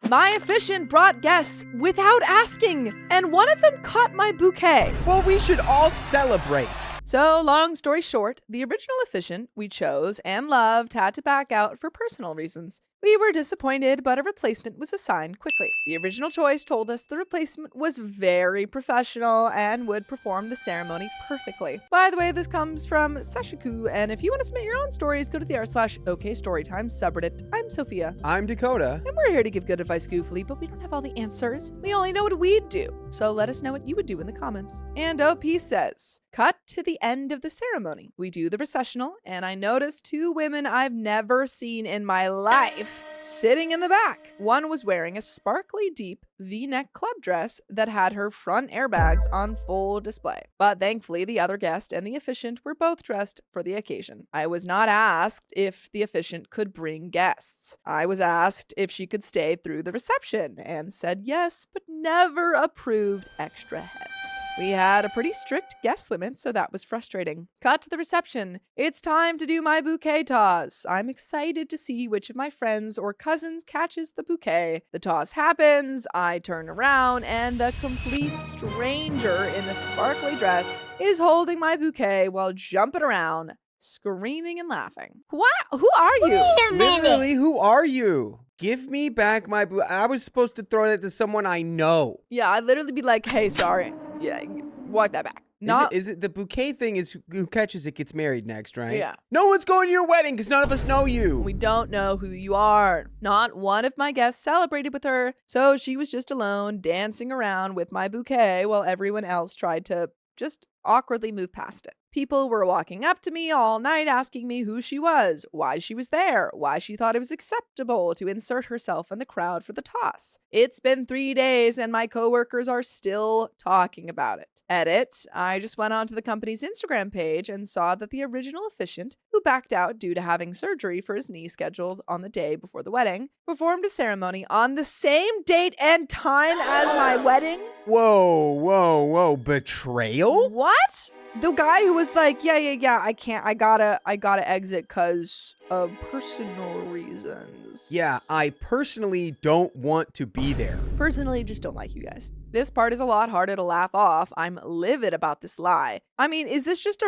My officiant brought guests without asking, and one of them caught my bouquet. Well, we should all celebrate. So, long story short, the original officiant we chose and loved had to back out for personal reasons. We were disappointed, but a replacement was assigned quickly. The original choice told us the replacement was very professional and would perform the ceremony perfectly. By the way, this comes from Sashiku, and if you want to submit your own stories, go to the r/okstorytime subreddit. I'm Sophia. I'm Dakota. And we're here to give good advice goofily, but we don't have all the answers. We only know what we'd do. So let us know what you would do in the comments. And OP says, cut to the end of the ceremony. We do the recessional, and I noticed two women I've never seen in my life sitting in the back. One was wearing a sparkly deep V-neck club dress that had her front airbags on full display. But thankfully, the other guest and the officiant were both dressed for the occasion. I was not asked if the officiant could bring guests. I was asked if she could stay through the reception and said yes, but never approved extra heads. We had a pretty strict guest limit, so that was frustrating. Cut to the reception. It's time to do my bouquet toss. I'm excited to see which of my friends or cousins catches the bouquet. The toss happens, I turn around, and the complete stranger in the sparkly dress is holding my bouquet while jumping around, screaming and laughing. What? Who are you? Wait a minute. Literally, who are you? Give me back my I was supposed to throw that to someone I know. Yeah, I'd literally be like, hey, sorry. Yeah, walk that back. Is it the bouquet thing is who catches it gets married next, right? Yeah. No one's going to your wedding because none of us know you. We don't know who you are. Not one of my guests celebrated with her, so she was just alone, dancing around with my bouquet while everyone else tried to just awkwardly move past it. People were walking up to me all night asking me who she was, why she was there, why she thought it was acceptable to insert herself in the crowd for the toss. It's been 3 days and my coworkers are still talking about it. Edit, I just went onto the company's Instagram page and saw that the original officiant, who backed out due to having surgery for his knee scheduled on the day before the wedding, performed a ceremony on the same date and time as my wedding. Whoa, whoa, whoa. Betrayal? What? The guy who was like, yeah, I gotta exit because of personal reasons. Yeah, I personally don't want to be there. Personally, just don't like you guys. This part is a lot harder to laugh off. I'm livid about this lie. I mean, is this just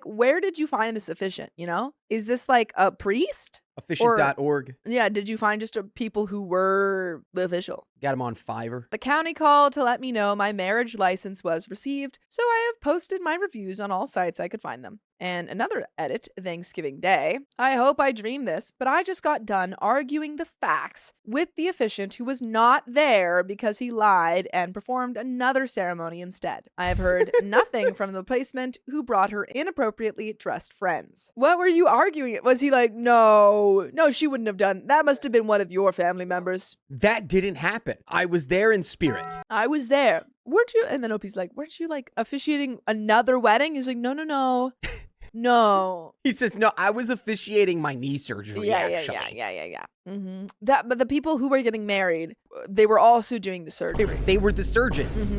where did you find this officiant, you know? Is this like a priest? Officiant.org. Yeah, did you find just people who were the official? Got him on Fiverr. The county called to let me know my marriage license was received, so I have posted my reviews on all sites I could find them. And another edit, Thanksgiving Day. I hope I dreamed this, but I just got done arguing the facts with the officiant who was not there because he lied and performed another ceremony instead. I have heard nothing from the replacement who brought her inappropriately dressed friends. What were you arguing? Was he like, no, she wouldn't have done. That must have been one of your family members. That didn't happen. I was there in spirit. I was there. Weren't you? And then Opie's like, weren't you like officiating another wedding? He's like, no. No. He says, no, I was officiating my knee surgery, actually. Yeah. Mm-hmm. But the people who were getting married, they were also doing the surgery. They were the surgeons.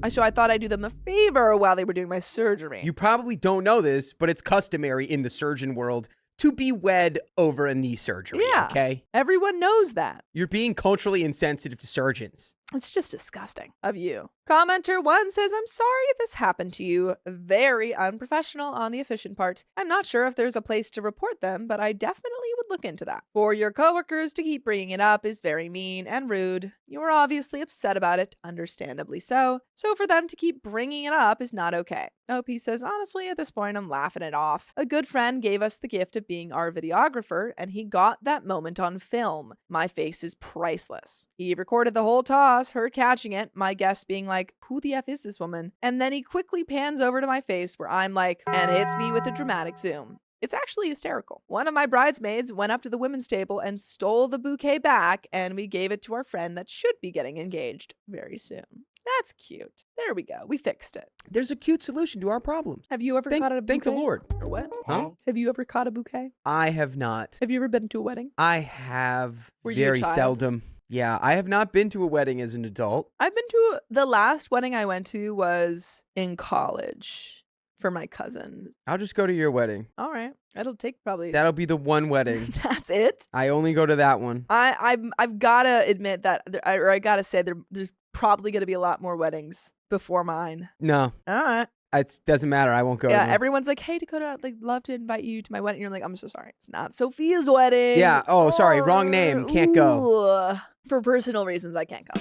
So I thought I'd do them a favor while they were doing my surgery. You probably don't know this, but it's customary in the surgeon world to be wed over a knee surgery, okay? Everyone knows that. You're being culturally insensitive to surgeons. It's just disgusting of you. Commenter 1 says, I'm sorry this happened to you. Very unprofessional on the officiant part. I'm not sure if there's a place to report them, but I definitely would look into that. For your coworkers to keep bringing it up is very mean and rude. You are obviously upset about it, understandably so. So for them to keep bringing it up is not okay. OP says, honestly, at this point, I'm laughing it off. A good friend gave us the gift of being our videographer, and he got that moment on film. My face is priceless. He recorded the whole toss, her catching it, my guest being like, who the F is this woman? And then he quickly pans over to my face where I'm like, and hits me with a dramatic zoom. It's actually hysterical. One of my bridesmaids went up to the women's table and stole the bouquet back, and we gave it to our friend that should be getting engaged very soon. That's cute. There we go. We fixed it. There's a cute solution to our problems. Have you ever caught a bouquet? Thank the Lord. Or what? Huh? Have you ever caught a bouquet? I have not. Have you ever been to a wedding? I have. Were you a very child? seldom. Yeah, I have not been to a wedding as an adult. I've been to the last wedding I went to was in college. for my cousin. I'll just go to your wedding. All right. It'll take probably. That'll be the one wedding. That's it. I only go to that one. I've gotta admit that, I gotta say there's probably gonna be a lot more weddings before mine. No. All right. It doesn't matter. I won't go. Yeah, everyone's like, hey, Dakota, I'd love to invite you to my wedding. You're like, I'm so sorry. It's not Sophia's wedding. Yeah. Oh, sorry. Wrong name. Can't go. For personal reasons, I can't come.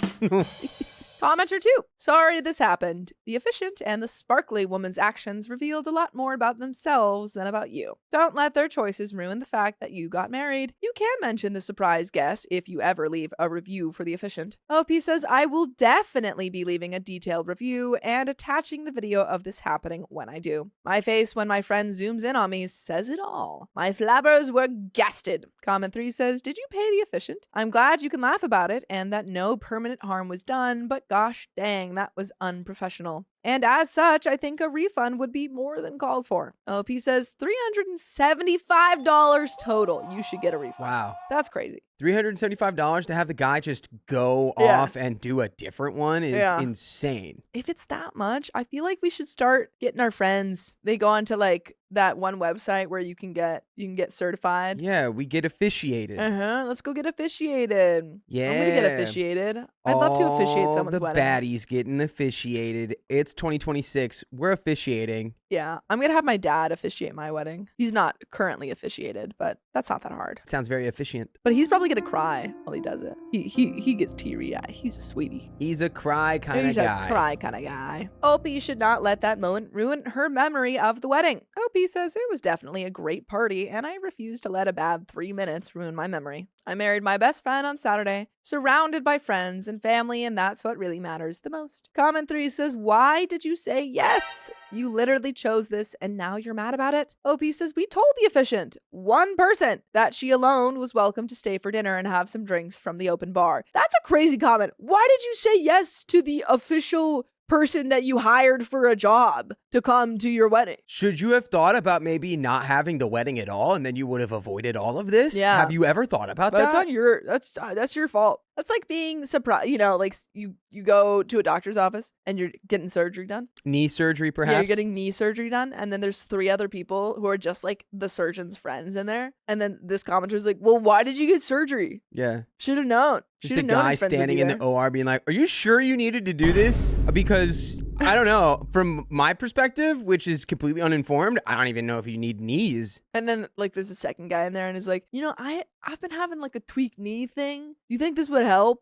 Commenter 2. Sorry this happened. The officiant and the sparkly woman's actions revealed a lot more about themselves than about you. Don't let their choices ruin the fact that you got married. You can mention the surprise guest if you ever leave a review for the officiant. OP says, I will definitely be leaving a detailed review and attaching the video of this happening when I do. My face when my friend zooms in on me says it all. My flabbers were gasted. Comment 3 says, did you pay the officiant? I'm glad you can laugh about it and that no permanent harm was done, but gosh dang, that was unprofessional. And as such, I think a refund would be more than called for. OP says $375 total. You should get a refund. Wow. That's crazy. $375 to have the guy just go off and do a different one is insane. If it's that much, I feel like we should start getting our friends. They go onto like that one website where you can get certified. Yeah, we get officiated. Let's go get officiated. Yeah. I'm gonna get officiated. I'd love to officiate someone's wedding. The baddies getting officiated. It's 2026. We're officiating. Yeah, I'm gonna have my dad officiate my wedding. He's not currently officiated, but that's not that hard. Sounds very efficient. But he's probably gonna cry while he does it. He gets teary-eyed. He's a sweetie. He's a cry kind of guy. He's a cry kind of guy. OP should not let that moment ruin her memory of the wedding. OP says it was definitely a great party, and I refuse to let a bad 3 minutes ruin my memory. I married my best friend on Saturday, surrounded by friends and family, and that's what really matters the most. Comment 3 says, why did you say yes? You literally chose this and now you're mad about it? OP says, we told the officiant, one person, that she alone was welcome to stay for dinner and have some drinks from the open bar. That's a crazy comment. Why did you say yes to the official person that you hired for a job to come to your wedding? Should you have thought about maybe not having the wedding at all and then you would have avoided all of this? Yeah. Have you ever thought about that? That's your fault. That's like being surprised, like you go to a doctor's office and you're getting surgery done. Knee surgery, perhaps? Yeah, you're getting knee surgery done. And then there's 3 other people who are just like the surgeon's friends in there. And then this commenter's like, well, why did you get surgery? Yeah. Should have known. Just a guy standing in the OR being like, are you sure you needed to do this? Because I don't know. From my perspective, which is completely uninformed, I don't even know if you need knees. And then like there's a second guy in there and he's like, I've been having like a tweaked knee thing. You think this would help?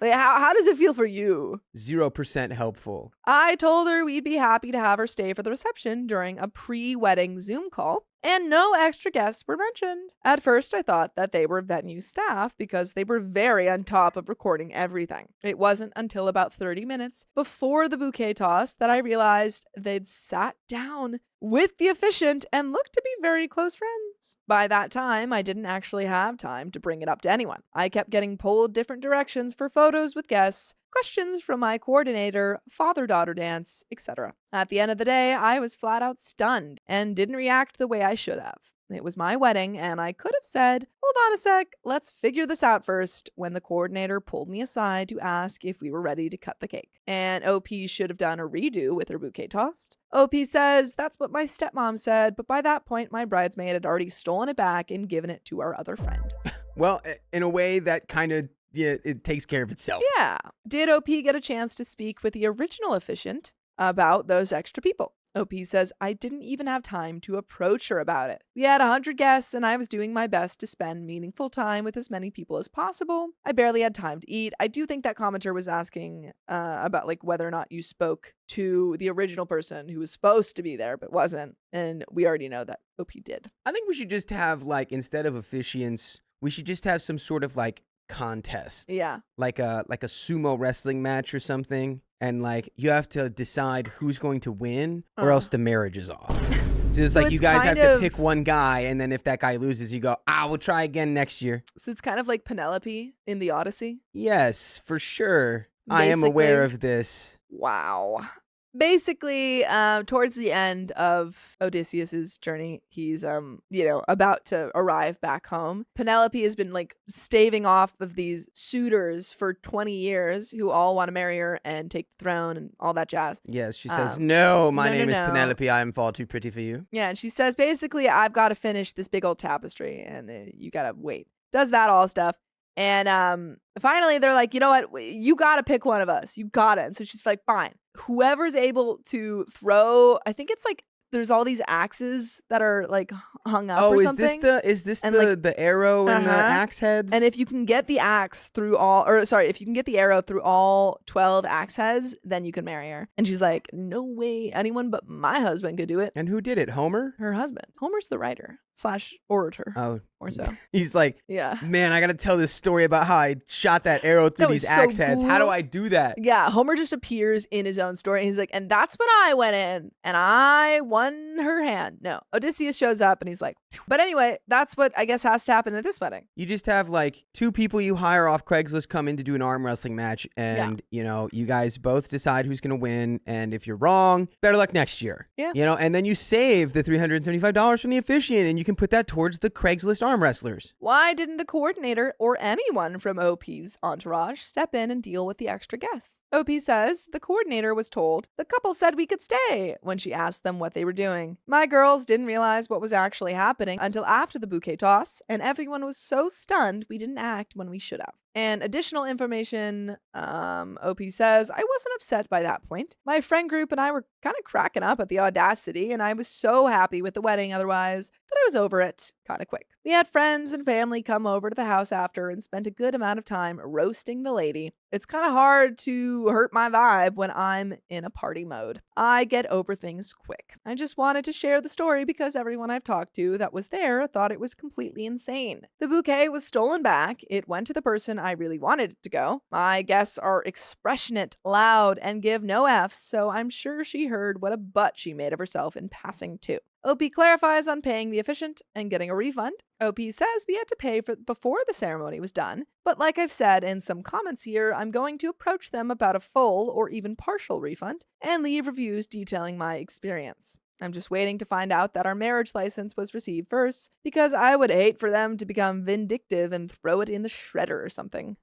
Like how does it feel for you? 0% helpful. I told her we'd be happy to have her stay for the reception during a pre-wedding Zoom call. And no extra guests were mentioned. At first, I thought that they were venue staff because they were very on top of recording everything. It wasn't until about 30 minutes before the bouquet toss that I realized they'd sat down with the officiant and looked to be very close friends. By that time, I didn't actually have time to bring it up to anyone. I kept getting pulled different directions for photos with guests, questions from my coordinator, father-daughter dance, etc. At the end of the day, I was flat out stunned and didn't react the way I should have. It was my wedding, and I could have said, hold on a sec, let's figure this out first, when the coordinator pulled me aside to ask if we were ready to cut the cake. And OP should have done a redo with her bouquet tossed. OP says, that's what my stepmom said, but by that point, my bridesmaid had already stolen it back and given it to our other friend. Well, in a way that kind of, it takes care of itself. Yeah. Did OP get a chance to speak with the original officiant about those extra people? OP says, I didn't even have time to approach her about it. We had 100 guests and I was doing my best to spend meaningful time with as many people as possible. I barely had time to eat. I do think that commenter was asking about like whether or not you spoke to the original person who was supposed to be there but wasn't. And we already know that OP did. I think we should just have like, instead of officiants, we should just have some sort of like contest. Yeah. Like a sumo wrestling match or something. And like you have to decide who's going to win or else the marriage is off. So it's like you guys have to pick one guy, and then if that guy loses, you go, we'll try again next year. So it's kind of like Penelope in the Odyssey? Yes, for sure. Basically, I am aware of this. Wow. Basically, towards the end of Odysseus's journey, he's about to arrive back home. Penelope has been like staving off of these suitors for 20 years who all want to marry her and take the throne and all that jazz. Yes, she says, no, my name is Penelope. I am far too pretty for you. Yeah, and she says, basically, I've got to finish this big old tapestry and you got to wait. Does that all stuff. And finally, they're like, you know what? You got to pick one of us. You got it. And so she's like, fine. Whoever's able to throw, I think it's like, there's all these axes that are like hung up or something. Is this the arrow and the axe heads? And if you can get the if you can get the arrow through all 12 axe heads, then you can marry her. And she's like, no way, anyone but my husband could do it. And who did it? Homer? Her husband. Homer's the writer / orator. Oh. Or so. He's like, yeah, man, I got to tell this story about how I shot that arrow through these axe heads. How do I do that? Yeah, Homer just appears in his own story. And he's like, and that's when I went in and I won her hand. No, Odysseus shows up and he's like, but anyway, that's what I guess has to happen at this wedding. You just have like two people you hire off Craigslist come in to do an arm wrestling match. And, you guys both decide who's going to win. And if you're wrong, better luck next year. Yeah. And then you save the $375 from the officiant and you can put that towards the Craigslist arm wrestlers. Why didn't the coordinator or anyone from OP's entourage step in and deal with the extra guests? OP says the coordinator was told the couple said we could stay when she asked them what they were doing. My girls didn't realize what was actually happening until after the bouquet toss, and everyone was so stunned we didn't act when we should have. And additional information, OP says, I wasn't upset by that point. My friend group and I were kind of cracking up at the audacity, and I was so happy with the wedding otherwise that I was over it kind of quick. We had friends and family come over to the house after and spent a good amount of time roasting the lady. It's kind of hard to hurt my vibe when I'm in a party mode. I get over things quick. I just wanted to share the story because everyone I've talked to that was there thought it was completely insane. The bouquet was stolen back. It went to the person I really wanted it to go. My guests are expressionate, loud, and give no Fs, so I'm sure she heard what a butt she made of herself in passing too. OP clarifies on paying the officiant and getting a refund. OP says we had to pay for before the ceremony was done, but like I've said in some comments here, I'm going to approach them about a full or even partial refund and leave reviews detailing my experience. I'm just waiting to find out that our marriage license was received first, because I would hate for them to become vindictive and throw it in the shredder or something.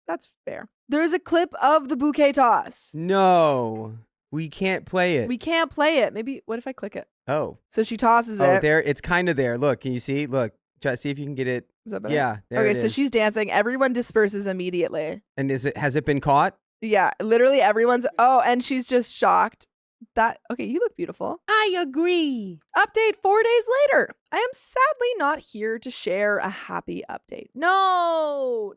That's fair. There's a clip of the bouquet toss. No, we can't play it. We can't play it. Maybe, what if I click it? Oh. So she tosses it. Oh, there. It's kind of there. Look, can you see? Look, try to see if you can get it. Is that better? Yeah, there okay, it is. so she's dancing. Everyone disperses immediately. And has it been caught? Yeah, literally everyone's, and she's just shocked. Okay, you look beautiful. I agree. Update 4 days later. I am sadly not here to share a happy update. No.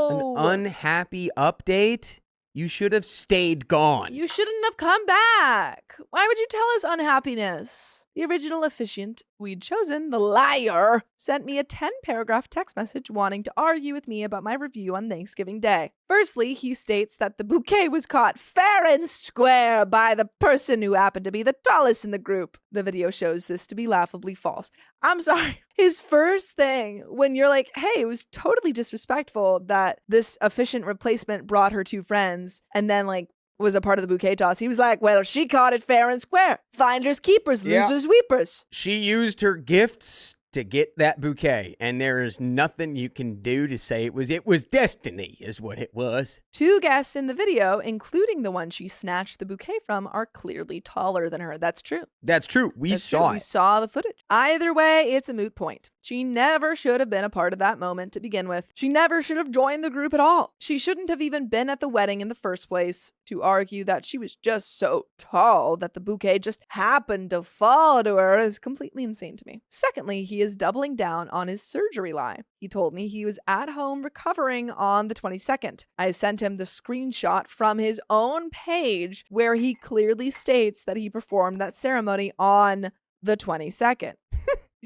An unhappy update? You should have stayed gone. You shouldn't have come back. Why would you tell us unhappiness? The original officiant we'd chosen, the liar, sent me a 10-paragraph text message wanting to argue with me about my review on Thanksgiving Day. Firstly, he states that the bouquet was caught fair and square by the person who happened to be the tallest in the group. The video shows this to be laughably false. I'm sorry. His first thing when you're like, hey, it was totally disrespectful that this officiant replacement brought her two friends and then was a part of the bouquet toss. He was like, well, she caught it fair and square. Finders keepers, losers weepers. She used her gifts to get that bouquet, and there is nothing you can do to say it was destiny is what it was. Two guests in the video, including the one she snatched the bouquet from, are clearly taller than her. That's true. That's true. We saw it. We saw the footage. Either way, it's a moot point. She never should have been a part of that moment to begin with. She never should have joined the group at all. She shouldn't have even been at the wedding in the first place. To argue that she was just so tall that the bouquet just happened to fall to her is completely insane to me. Secondly, he is doubling down on his surgery lie. He told me he was at home recovering on the 22nd. I sent him the screenshot from his own page where he clearly states that he performed that ceremony on the 22nd.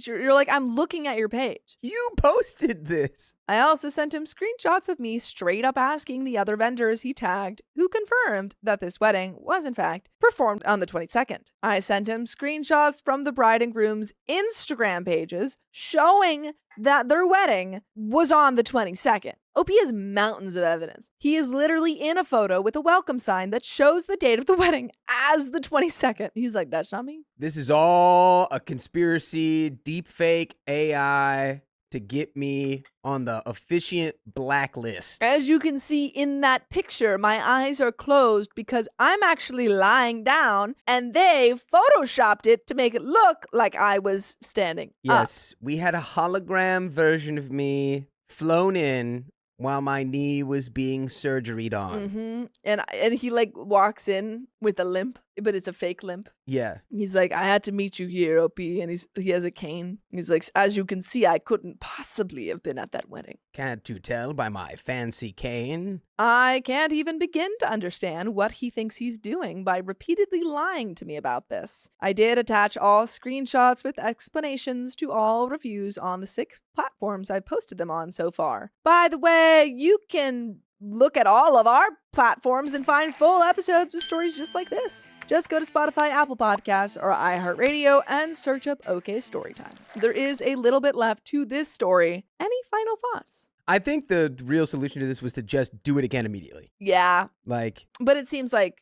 You're like, I'm looking at your page. You posted this. I also sent him screenshots of me straight up asking the other vendors he tagged, who confirmed that this wedding was in fact performed on the 22nd. I sent him screenshots from the bride and groom's Instagram pages showing that their wedding was on the 22nd. OP has mountains of evidence. He is literally in a photo with a welcome sign that shows the date of the wedding as the 22nd. He's like, that's not me. This is all a conspiracy, deep fake AI to get me on the officiant blacklist. As you can see in that picture, my eyes are closed because I'm actually lying down and they photoshopped it to make it look like I was standing Yes, we had a hologram version of me flown in while my knee was being surgeried on. Mm-hmm. And he like walks in with a limp, but it's a fake limp. Yeah. He's like, I had to meet you here, OP. And he has a cane. He's like, as you can see, I couldn't possibly have been at that wedding. Can't you tell by my fancy cane? I can't even begin to understand what he thinks he's doing by repeatedly lying to me about this. I did attach all screenshots with explanations to all reviews on the 6 platforms I've posted them on so far. By the way, you can look at all of our platforms and find full episodes with stories just like this. Just go to Spotify, Apple Podcasts, or iHeartRadio and search up OK Storytime. There is a little bit left to this story. Any final thoughts? I think the real solution to this was to just do it again immediately. Yeah. Like, but it seems like,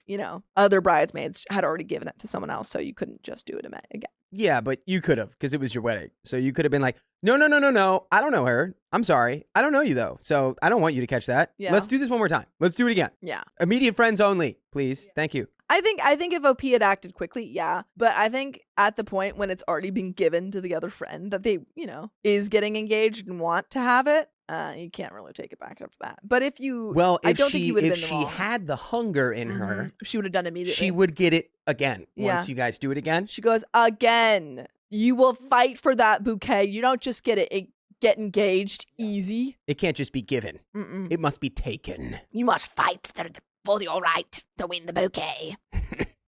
other bridesmaids had already given it to someone else, so you couldn't just do it again. Yeah, but you could have, because it was your wedding. So you could have been like, no. I don't know her. I'm sorry. I don't know you, though. So I don't want you to catch that. Yeah. Let's do this one more time. Let's do it again. Yeah. Immediate friends only, please. Yeah. Thank you. I think if OP had acted quickly, yeah. But I think at the point when it's already been given to the other friend that they, is getting engaged and want to have it, you can't really take it back after that. But if you, if she had the hunger in her, she would have done it immediately. She would get it again. Once you guys do it again. She goes, again. You will fight for that bouquet. You don't just get engaged easy. It can't just be given. Mm-mm. It must be taken. You must fight for your right to win the bouquet.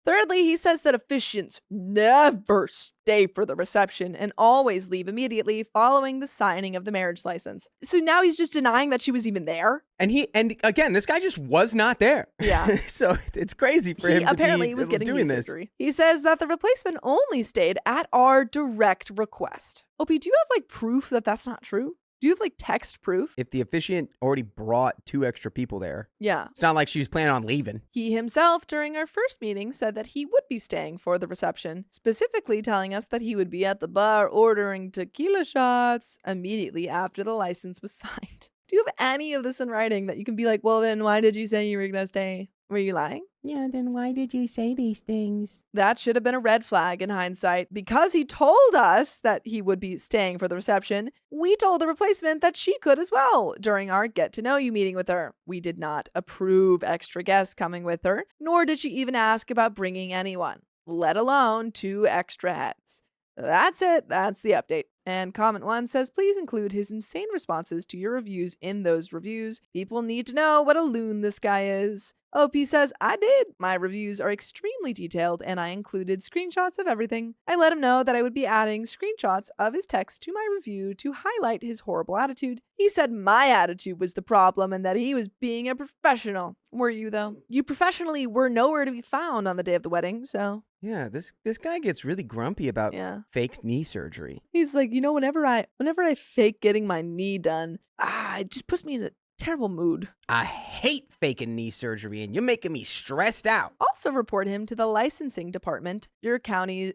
Thirdly, he says that officiants never stay for the reception and always leave immediately following the signing of the marriage license. So now he's just denying that she was even there. And again, this guy just was not there. Yeah. So it's crazy for him apparently was getting doing this. Surgery. He says that the replacement only stayed at our direct request. OP, do you have proof that that's not true? Do you have text proof? If the officiant already brought 2 extra people there. Yeah. It's not like she was planning on leaving. He himself, during our first meeting, said that he would be staying for the reception, specifically telling us that he would be at the bar ordering tequila shots immediately after the license was signed. Do you have any of this in writing that you can be like, well, then why did you say you were going to stay? Were you lying? Yeah, then why did you say these things? That should have been a red flag in hindsight. Because he told us that he would be staying for the reception, we told the replacement that she could as well during our get-to-know-you meeting with her. We did not approve extra guests coming with her, nor did she even ask about bringing anyone, let alone 2 extra heads. That's it. That's the update. And comment 1 says, please include his insane responses to your reviews in those reviews. People need to know what a loon this guy is. OP says, I did. My reviews are extremely detailed and I included screenshots of everything. I let him know that I would be adding screenshots of his text to my review to highlight his horrible attitude. He said my attitude was the problem and that he was being a professional. Were you, though? You professionally were nowhere to be found on the day of the wedding, so... Yeah, this guy gets really grumpy about fake knee surgery. He's like, whenever I fake getting my knee done, it just puts me in a terrible mood. I hate faking knee surgery and you're making me stressed out. Also report him to the licensing department, your county's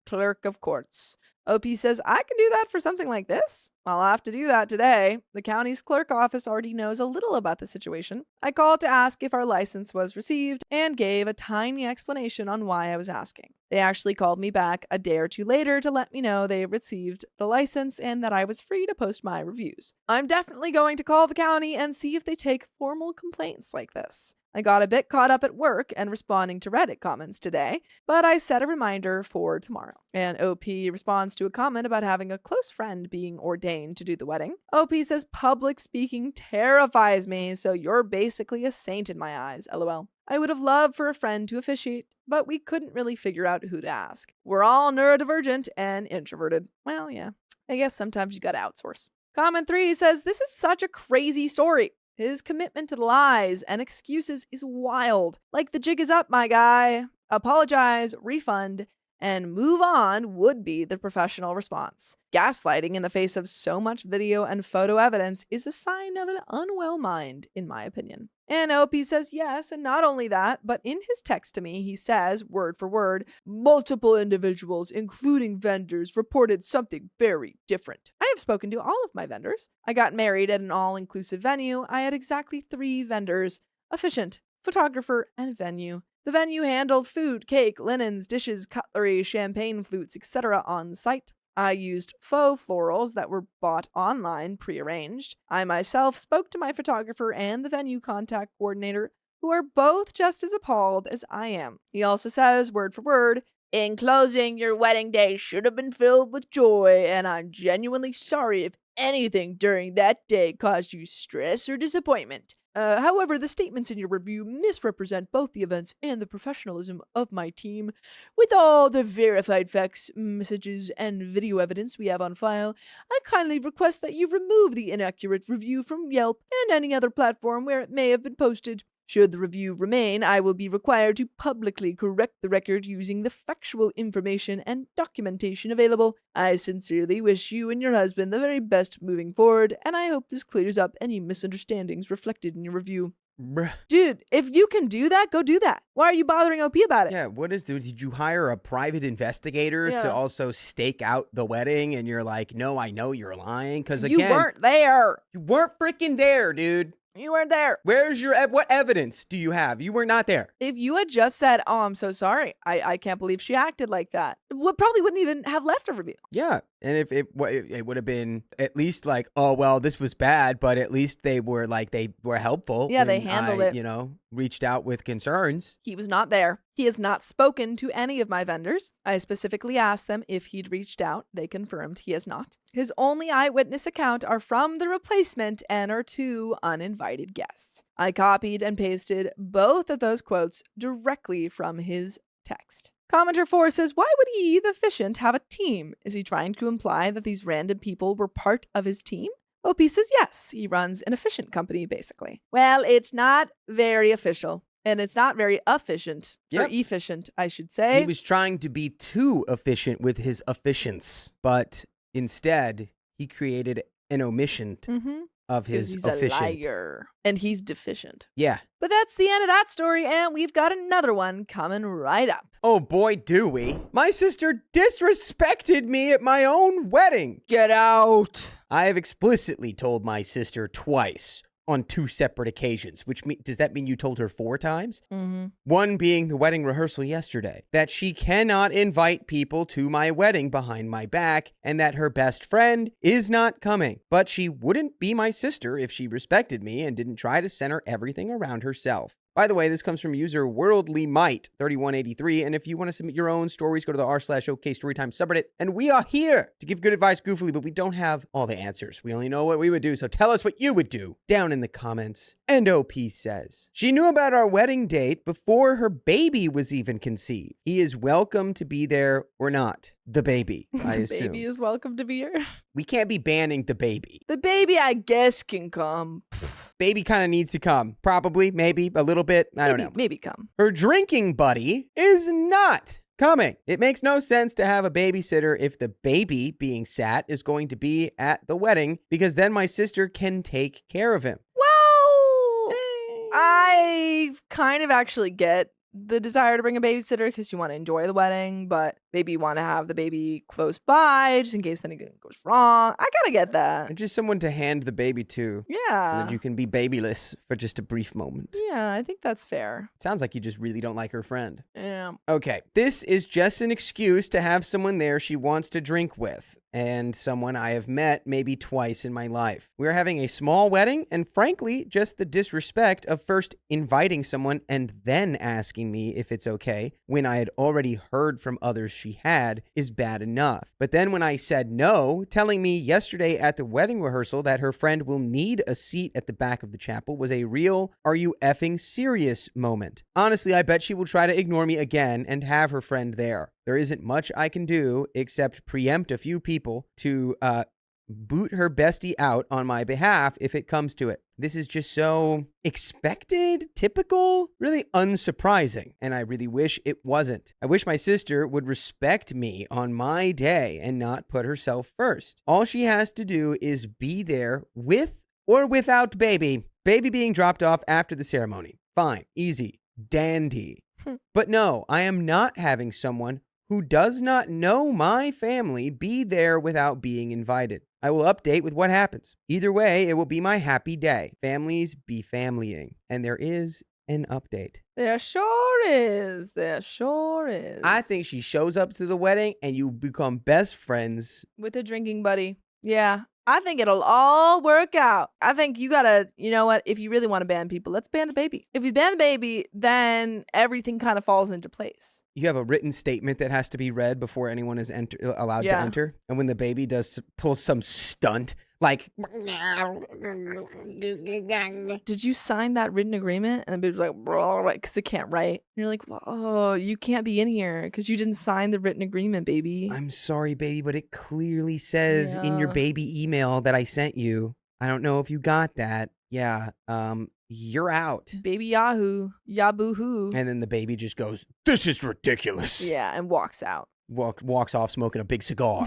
clerk of courts. OP says, I can do that for something like this. I'll have to do that today. The county's clerk office already knows a little about the situation. I called to ask if our license was received and gave a tiny explanation on why I was asking. They actually called me back a day or 2 later to let me know they received the license and that I was free to post my reviews. I'm definitely going to call the county and see if they take formal complaints like this. I got a bit caught up at work and responding to Reddit comments today, but I set a reminder for tomorrow. And OP responds to a comment about having a close friend being ordained to do the wedding. OP says, public speaking terrifies me, so you're basically a saint in my eyes, lol. I would have loved for a friend to officiate, but we couldn't really figure out who to ask. We're all neurodivergent and introverted. Well, yeah, I guess sometimes you gotta outsource. Comment 3 says, this is such a crazy story. His commitment to lies and excuses is wild. Like the jig is up, my guy. Apologize, refund, and move on would be the professional response. Gaslighting in the face of so much video and photo evidence is a sign of an unwell mind, in my opinion. And OP says yes, and not only that, but in his text to me, he says, word for word, multiple individuals, including vendors, reported something very different. I have spoken to all of my vendors. I got married at an all-inclusive venue. I had exactly 3 vendors: officiant, photographer, and venue. The venue handled food, cake, linens, dishes, cutlery, champagne flutes, etc. on site. I used faux florals that were bought online, prearranged. I myself spoke to my photographer and the venue contact coordinator, who are both just as appalled as I am. He also says, word for word, in closing, your wedding day should have been filled with joy, and I'm genuinely sorry if anything during that day caused you stress or disappointment. However, the statements in your review misrepresent both the events and the professionalism of my team. With all the verified facts, messages, and video evidence we have on file, I kindly request that you remove the inaccurate review from Yelp and any other platform where it may have been posted. Should the review remain, I will be required to publicly correct the record using the factual information and documentation available. I sincerely wish you and your husband the very best moving forward, and I hope this clears up any misunderstandings reflected in your review. Bruh. Dude, if you can do that, go do that. Why are you bothering OP about it? Yeah, did you hire a private investigator to also stake out the wedding? And you're like, no, I know you're lying. Because again, you weren't there. You weren't freaking there, dude. You weren't there. Where's what evidence do you have? You were not there. If you had just said, oh, I'm so sorry, I can't believe she acted like that, probably wouldn't even have left a review. Yeah. And if it would have been at least like, oh, well, this was bad, but at least they were helpful. Yeah, they handled it. Reached out with concerns. He was not there. He has not spoken to any of my vendors. I specifically asked them if he'd reached out. They confirmed he has not. His only eyewitness account are from the replacement and are 2 uninvited guests. I copied and pasted both of those quotes directly from his text. Commenter 4 says, why would he, the officiant, have a team? Is he trying to imply that these random people were part of his team? OP says yes, he runs an efficient company, basically. Well, it's not very official, and it's not very efficient, or efficient, I should say. He was trying to be too efficient with his efficiency, but instead, he created an omission of his efficient. He's a liar, and he's deficient. Yeah. But that's the end of that story, and we've got another one coming right up. Oh boy, do we. My sister disrespected me at my own wedding. Get out. I have explicitly told my sister twice on 2 separate occasions, does that mean you told her 4 times? One being the wedding rehearsal yesterday, that she cannot invite people to my wedding behind my back, and that her best friend is not coming. But she wouldn't be my sister if she respected me and didn't try to center everything around herself. By the way, this comes from user WorldlyMight3183, and if you want to submit your own stories, go to the r/okstorytime subreddit, and we are here to give good advice goofily, but we don't have all the answers. We only know what we would do, so tell us what you would do down in the comments. And OP says, she knew about our wedding date before her baby was even conceived. He is welcome to be there or not. The baby, I assume. The baby is welcome to be here. We can't be banning the baby. The baby, I guess, can come. Baby kind of needs to come. Probably, maybe, a little bit. I don't know. Maybe come. Her drinking buddy is not coming. It makes no sense to have a babysitter if the baby being sat is going to be at the wedding, because then my sister can take care of him. Well, I kind of actually get the desire to bring a babysitter because you want to enjoy the wedding, but maybe you want to have the baby close by just in case anything goes wrong. I kind of get that. And just someone to hand the baby to. Yeah. So that you can be babyless for just a brief moment. Yeah, I think that's fair. It sounds like you just really don't like her friend. Yeah. Okay, this is just an excuse to have someone there she wants to drink with, and someone I have met maybe twice in my life. We're having a small wedding, and frankly, just the disrespect of first inviting someone and then asking me if it's okay when I had already heard from others she had is bad enough. But then when I said no, telling me yesterday at the wedding rehearsal that her friend will need a seat at the back of the chapel was a real "are you effing serious" moment. Honestly, I bet she will try to ignore me again and have her friend there. There isn't much I can do except preempt a few people to boot her bestie out on my behalf if it comes to it. This is just so expected, typical, really unsurprising. And I really wish it wasn't. I wish my sister would respect me on my day and not put herself first. All she has to do is be there with or without baby. Baby being dropped off after the ceremony. Fine, easy, dandy. But no, I am not having someone who does not know my family be there without being invited. I will update with what happens. Either way, it will be my happy day. Families be familying. And there is an update. There sure is. There sure is. I think she shows up to the wedding and you become best friends. With a drinking buddy. Yeah. I think it'll all work out. I think you gotta, you know what? If you really want to ban people, let's ban the baby. If you ban the baby, then everything kind of falls into place. You have a written statement that has to be read before anyone is allowed to enter. And when the baby pulls some stunt, like, did you sign that written agreement? And the baby's like, because it can't write. And you're like, well, oh, you can't be in here because you didn't sign the written agreement, baby. I'm sorry, baby, but it clearly says in your baby email that I sent you. I don't know if you got that. Yeah. You're out. Baby Yahoo. Yaboo-hoo. And then the baby just goes, this is ridiculous. Yeah, and walks out. Walks off smoking a big cigar.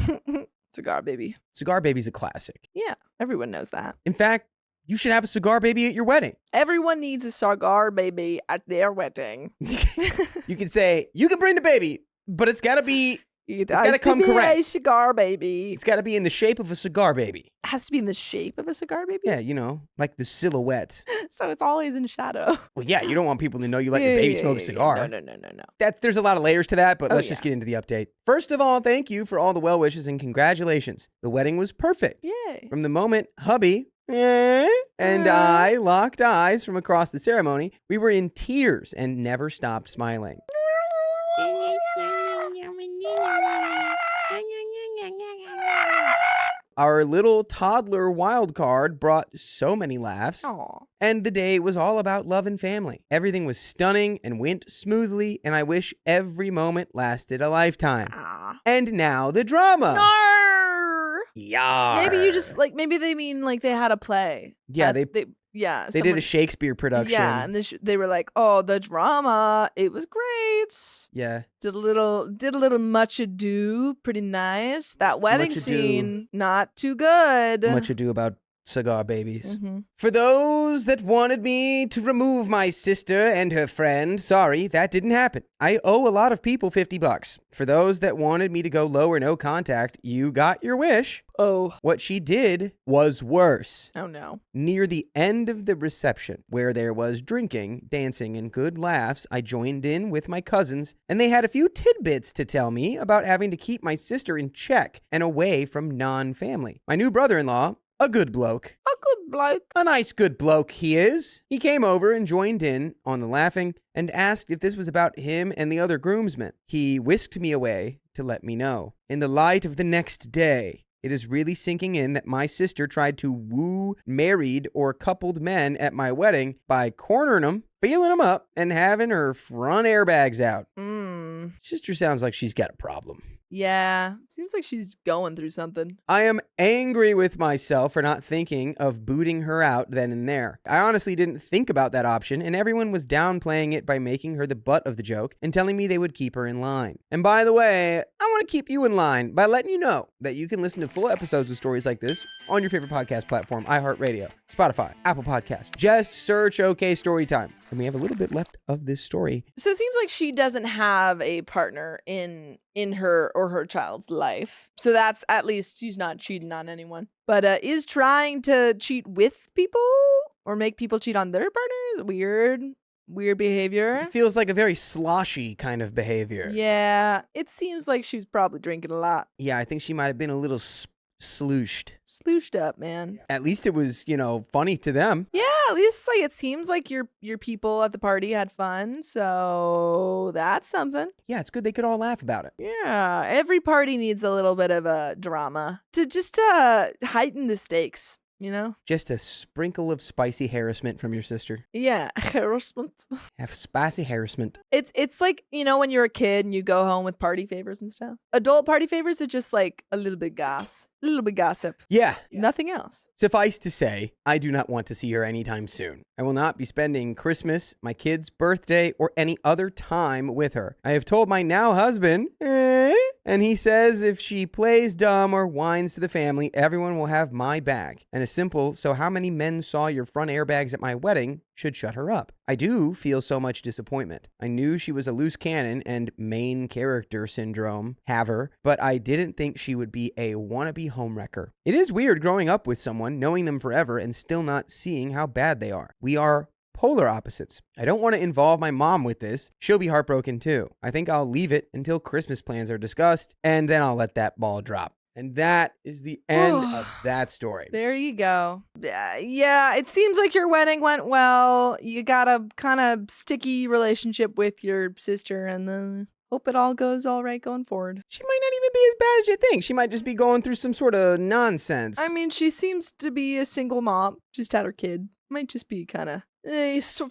Cigar baby. Cigar baby's a classic. Yeah, everyone knows that. In fact, you should have a cigar baby at your wedding. Everyone needs a cigar baby at their wedding. You can say, you can bring the baby, but it's got to be... It's got to come correct. A cigar baby. It's got to be in the shape of a cigar baby. It has to be in the shape of a cigar baby? Yeah, you know, like the silhouette. So it's always in shadow. Well, yeah, you don't want people to know you let your baby smoke a cigar. No. There's a lot of layers to that, but let's just get into the update. First of all, thank you for all the well wishes and congratulations. The wedding was perfect. Yay. From the moment hubby and I locked eyes from across the ceremony, we were in tears and never stopped smiling. Our little toddler wild card brought so many laughs. Aww. And the day was all about love and family. Everything was stunning and went smoothly, and I wish every moment lasted a lifetime. Aww. And now the drama. Yarr. Yarr. Maybe you just maybe they mean like they had a play. Yeah, they did a Shakespeare production. Yeah, and they were like, "Oh, the drama, it was great." Yeah. Did a little much ado, pretty nice. That wedding scene, not too good. Much ado about cigar babies. Mm-hmm. For those that wanted me to remove my sister and her friend, sorry, that didn't happen. I owe a lot of people $50. For those that wanted me to go low or no contact, you got your wish. Oh. What she did was worse. Oh, no. Near the end of the reception, where there was drinking, dancing, and good laughs, I joined in with my cousins, and they had a few tidbits to tell me about having to keep my sister in check and away from non-family. My new brother-in-law, a good bloke. A good bloke. A nice good bloke he is. He came over and joined in on the laughing and asked if this was about him and the other groomsmen. He whisked me away to let me know. In the light of the next day, it is really sinking in that my sister tried to woo married or coupled men at my wedding by cornering them, feeling them up, and having her front airbags out. Sister sounds like she's got a problem. Yeah, seems like she's going through something. I am angry with myself for not thinking of booting her out then and there. I honestly didn't think about that option, and everyone was downplaying it by making her the butt of the joke and telling me they would keep her in line. And by the way, I want to keep you in line by letting you know that you can listen to full episodes with stories like this on your favorite podcast platform, iHeartRadio, Spotify, Apple Podcasts. Just search Storytime. And we have a little bit left of this story. So it seems like she doesn't have a partner in her or her child's life. So that's at least she's not cheating on anyone. But is trying to cheat with people or make people cheat on their partners weird behavior. It feels like a very sloshy kind of behavior. Yeah, it seems like she was probably drinking a lot. Yeah, I think she might have been a little slooshed up, man. At least it was, funny to them. Yeah, at least it seems like your people at the party had fun, so that's something. Yeah, it's good they could all laugh about it. Yeah, every party needs a little bit of a drama to just heighten the stakes. you know? Just a sprinkle of spicy harassment from your sister. Yeah, harassment. Have spicy harassment. It's like, you know, when you're a kid and you go home with party favors and stuff. Adult party favors are just like a little bit gossip. Yeah. Nothing else. Suffice to say, I do not want to see her anytime soon. I will not be spending Christmas, my kid's birthday, or any other time with her. I have told my now husband, and he says if she plays dumb or whines to the family, everyone will have my back. And a simple, so how many men saw your front airbags at my wedding, should shut her up. I do feel so much disappointment. I knew she was a loose cannon and main character syndrome, but I didn't think she would be a wannabe homewrecker. It is weird growing up with someone, knowing them forever, and still not seeing how bad they are. We are polar opposites. I don't want to involve my mom with this. She'll be heartbroken too. I think I'll leave it until Christmas plans are discussed, and then I'll let that ball drop. And that is the end of that story. There you go. Yeah, it seems like your wedding went well. You got a kind of sticky relationship with your sister, and then hope it all goes all right going forward. She might not even be as bad as you think. She might just be going through some sort of nonsense. I mean, she seems to be a single mom. Just had her kid. Might just be kind of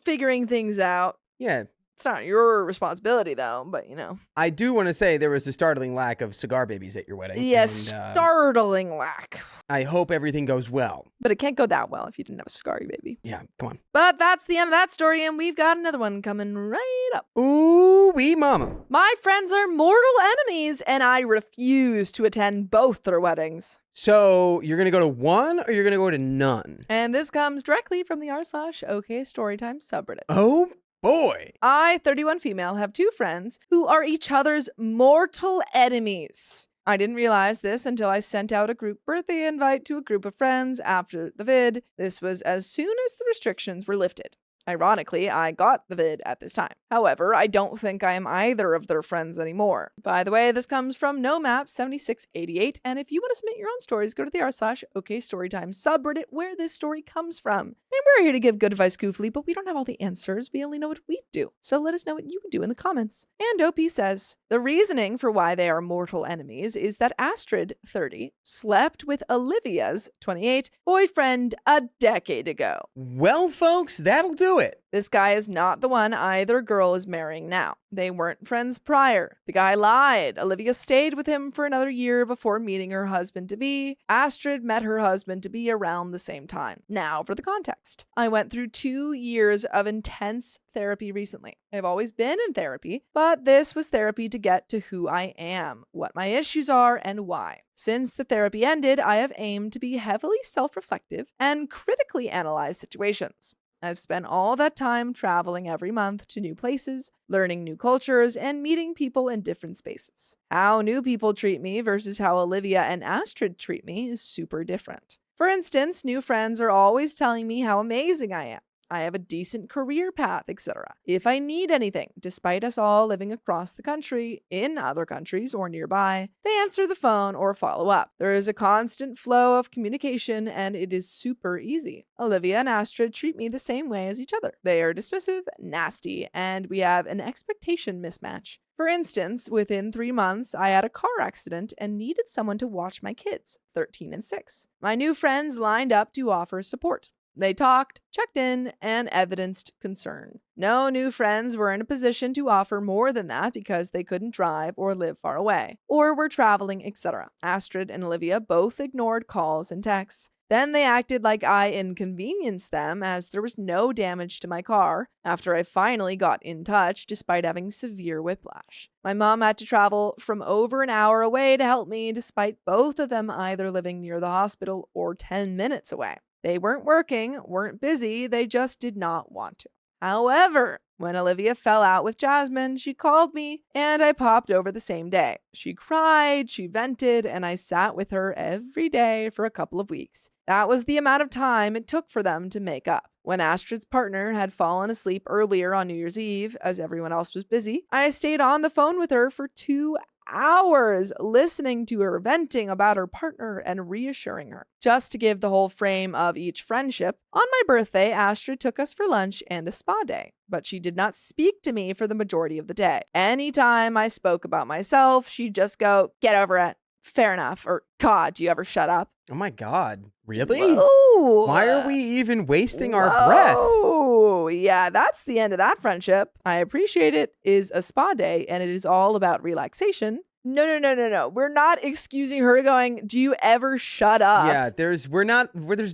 figuring things out. Yeah. It's not your responsibility, though, but, you know. I do want to say there was a startling lack of cigar babies at your wedding. Yes, startling lack. I hope everything goes well. But it can't go that well if you didn't have a cigar baby. Yeah, come on. But that's the end of that story, and we've got another one coming right up. Ooh, wee mama. My friends are mortal enemies, and I refuse to attend both their weddings. So you're going to go to one or you're going to go to none? And this comes directly from the r/OKstorytime subreddit. Oh, boy. I, 31 female, have two friends who are each other's mortal enemies. I didn't realize this until I sent out a group birthday invite to a group of friends after the vid. This was as soon as the restrictions were lifted. Ironically, I got the vid at this time. However, I don't think I am either of their friends anymore. By the way, this comes from NoMap7688, and if you want to submit your own stories, go to the r/OKstorytime subreddit where this story comes from. And we're here to give good advice goofily, but we don't have all the answers. We only know what we do. So let us know what you would do in the comments. And OP says, the reasoning for why they are mortal enemies is that Astrid, 30, slept with Olivia's, 28, boyfriend a decade ago. Well, folks, that'll do it. This guy is not the one either girl is marrying now. They weren't friends prior. The guy lied. Olivia stayed with him for another year before meeting her husband-to-be. Astrid met her husband-to-be around the same time. Now for the context. I went through 2 years of intense therapy recently. I've always been in therapy, but this was therapy to get to who I am, what my issues are, and why. Since the therapy ended, I have aimed to be heavily self-reflective and critically analyze situations. I've spent all that time traveling every month to new places, learning new cultures, and meeting people in different spaces. How new people treat me versus how Olivia and Astrid treat me is super different. For instance, new friends are always telling me how amazing I am. I have a decent career path, etc. If I need anything, despite us all living across the country, in other countries, or nearby, they answer the phone or follow up. There is a constant flow of communication, and it is super easy. Olivia and Astrid treat me the same way as each other. They are dismissive, nasty, and we have an expectation mismatch. For instance, within 3 months, I had a car accident and needed someone to watch my kids, 13 and 6. My new friends lined up to offer support. They talked, checked in, and evidenced concern. No new friends were in a position to offer more than that because they couldn't drive or live far away, or were traveling, etc. Astrid and Olivia both ignored calls and texts. Then they acted like I inconvenienced them as there was no damage to my car after I finally got in touch despite having severe whiplash. My mom had to travel from over an hour away to help me despite both of them either living near the hospital or 10 minutes away. They weren't working, weren't busy, they just did not want to. However, when Olivia fell out with Jasmine, she called me and I popped over the same day. She cried, she vented, and I sat with her every day for a couple of weeks. That was the amount of time it took for them to make up. When Astrid's partner had fallen asleep earlier on New Year's Eve, as everyone else was busy, I stayed on the phone with her for 2 hours listening to her venting about her partner and reassuring her. Just to give the whole frame of each friendship, on my birthday, Astrid took us for lunch and a spa day, but she did not speak to me for the majority of the day. Anytime I spoke about myself, she'd just go, "Get over it. Fair enough," or "God, do you ever shut up?" Oh my God. Really? Whoa. Ooh. Why are we even wasting our breath? Oh, yeah, that's the end of that friendship. I appreciate it is a spa day and it is all about relaxation. No. We're not excusing her going, do you ever shut up? Yeah, there's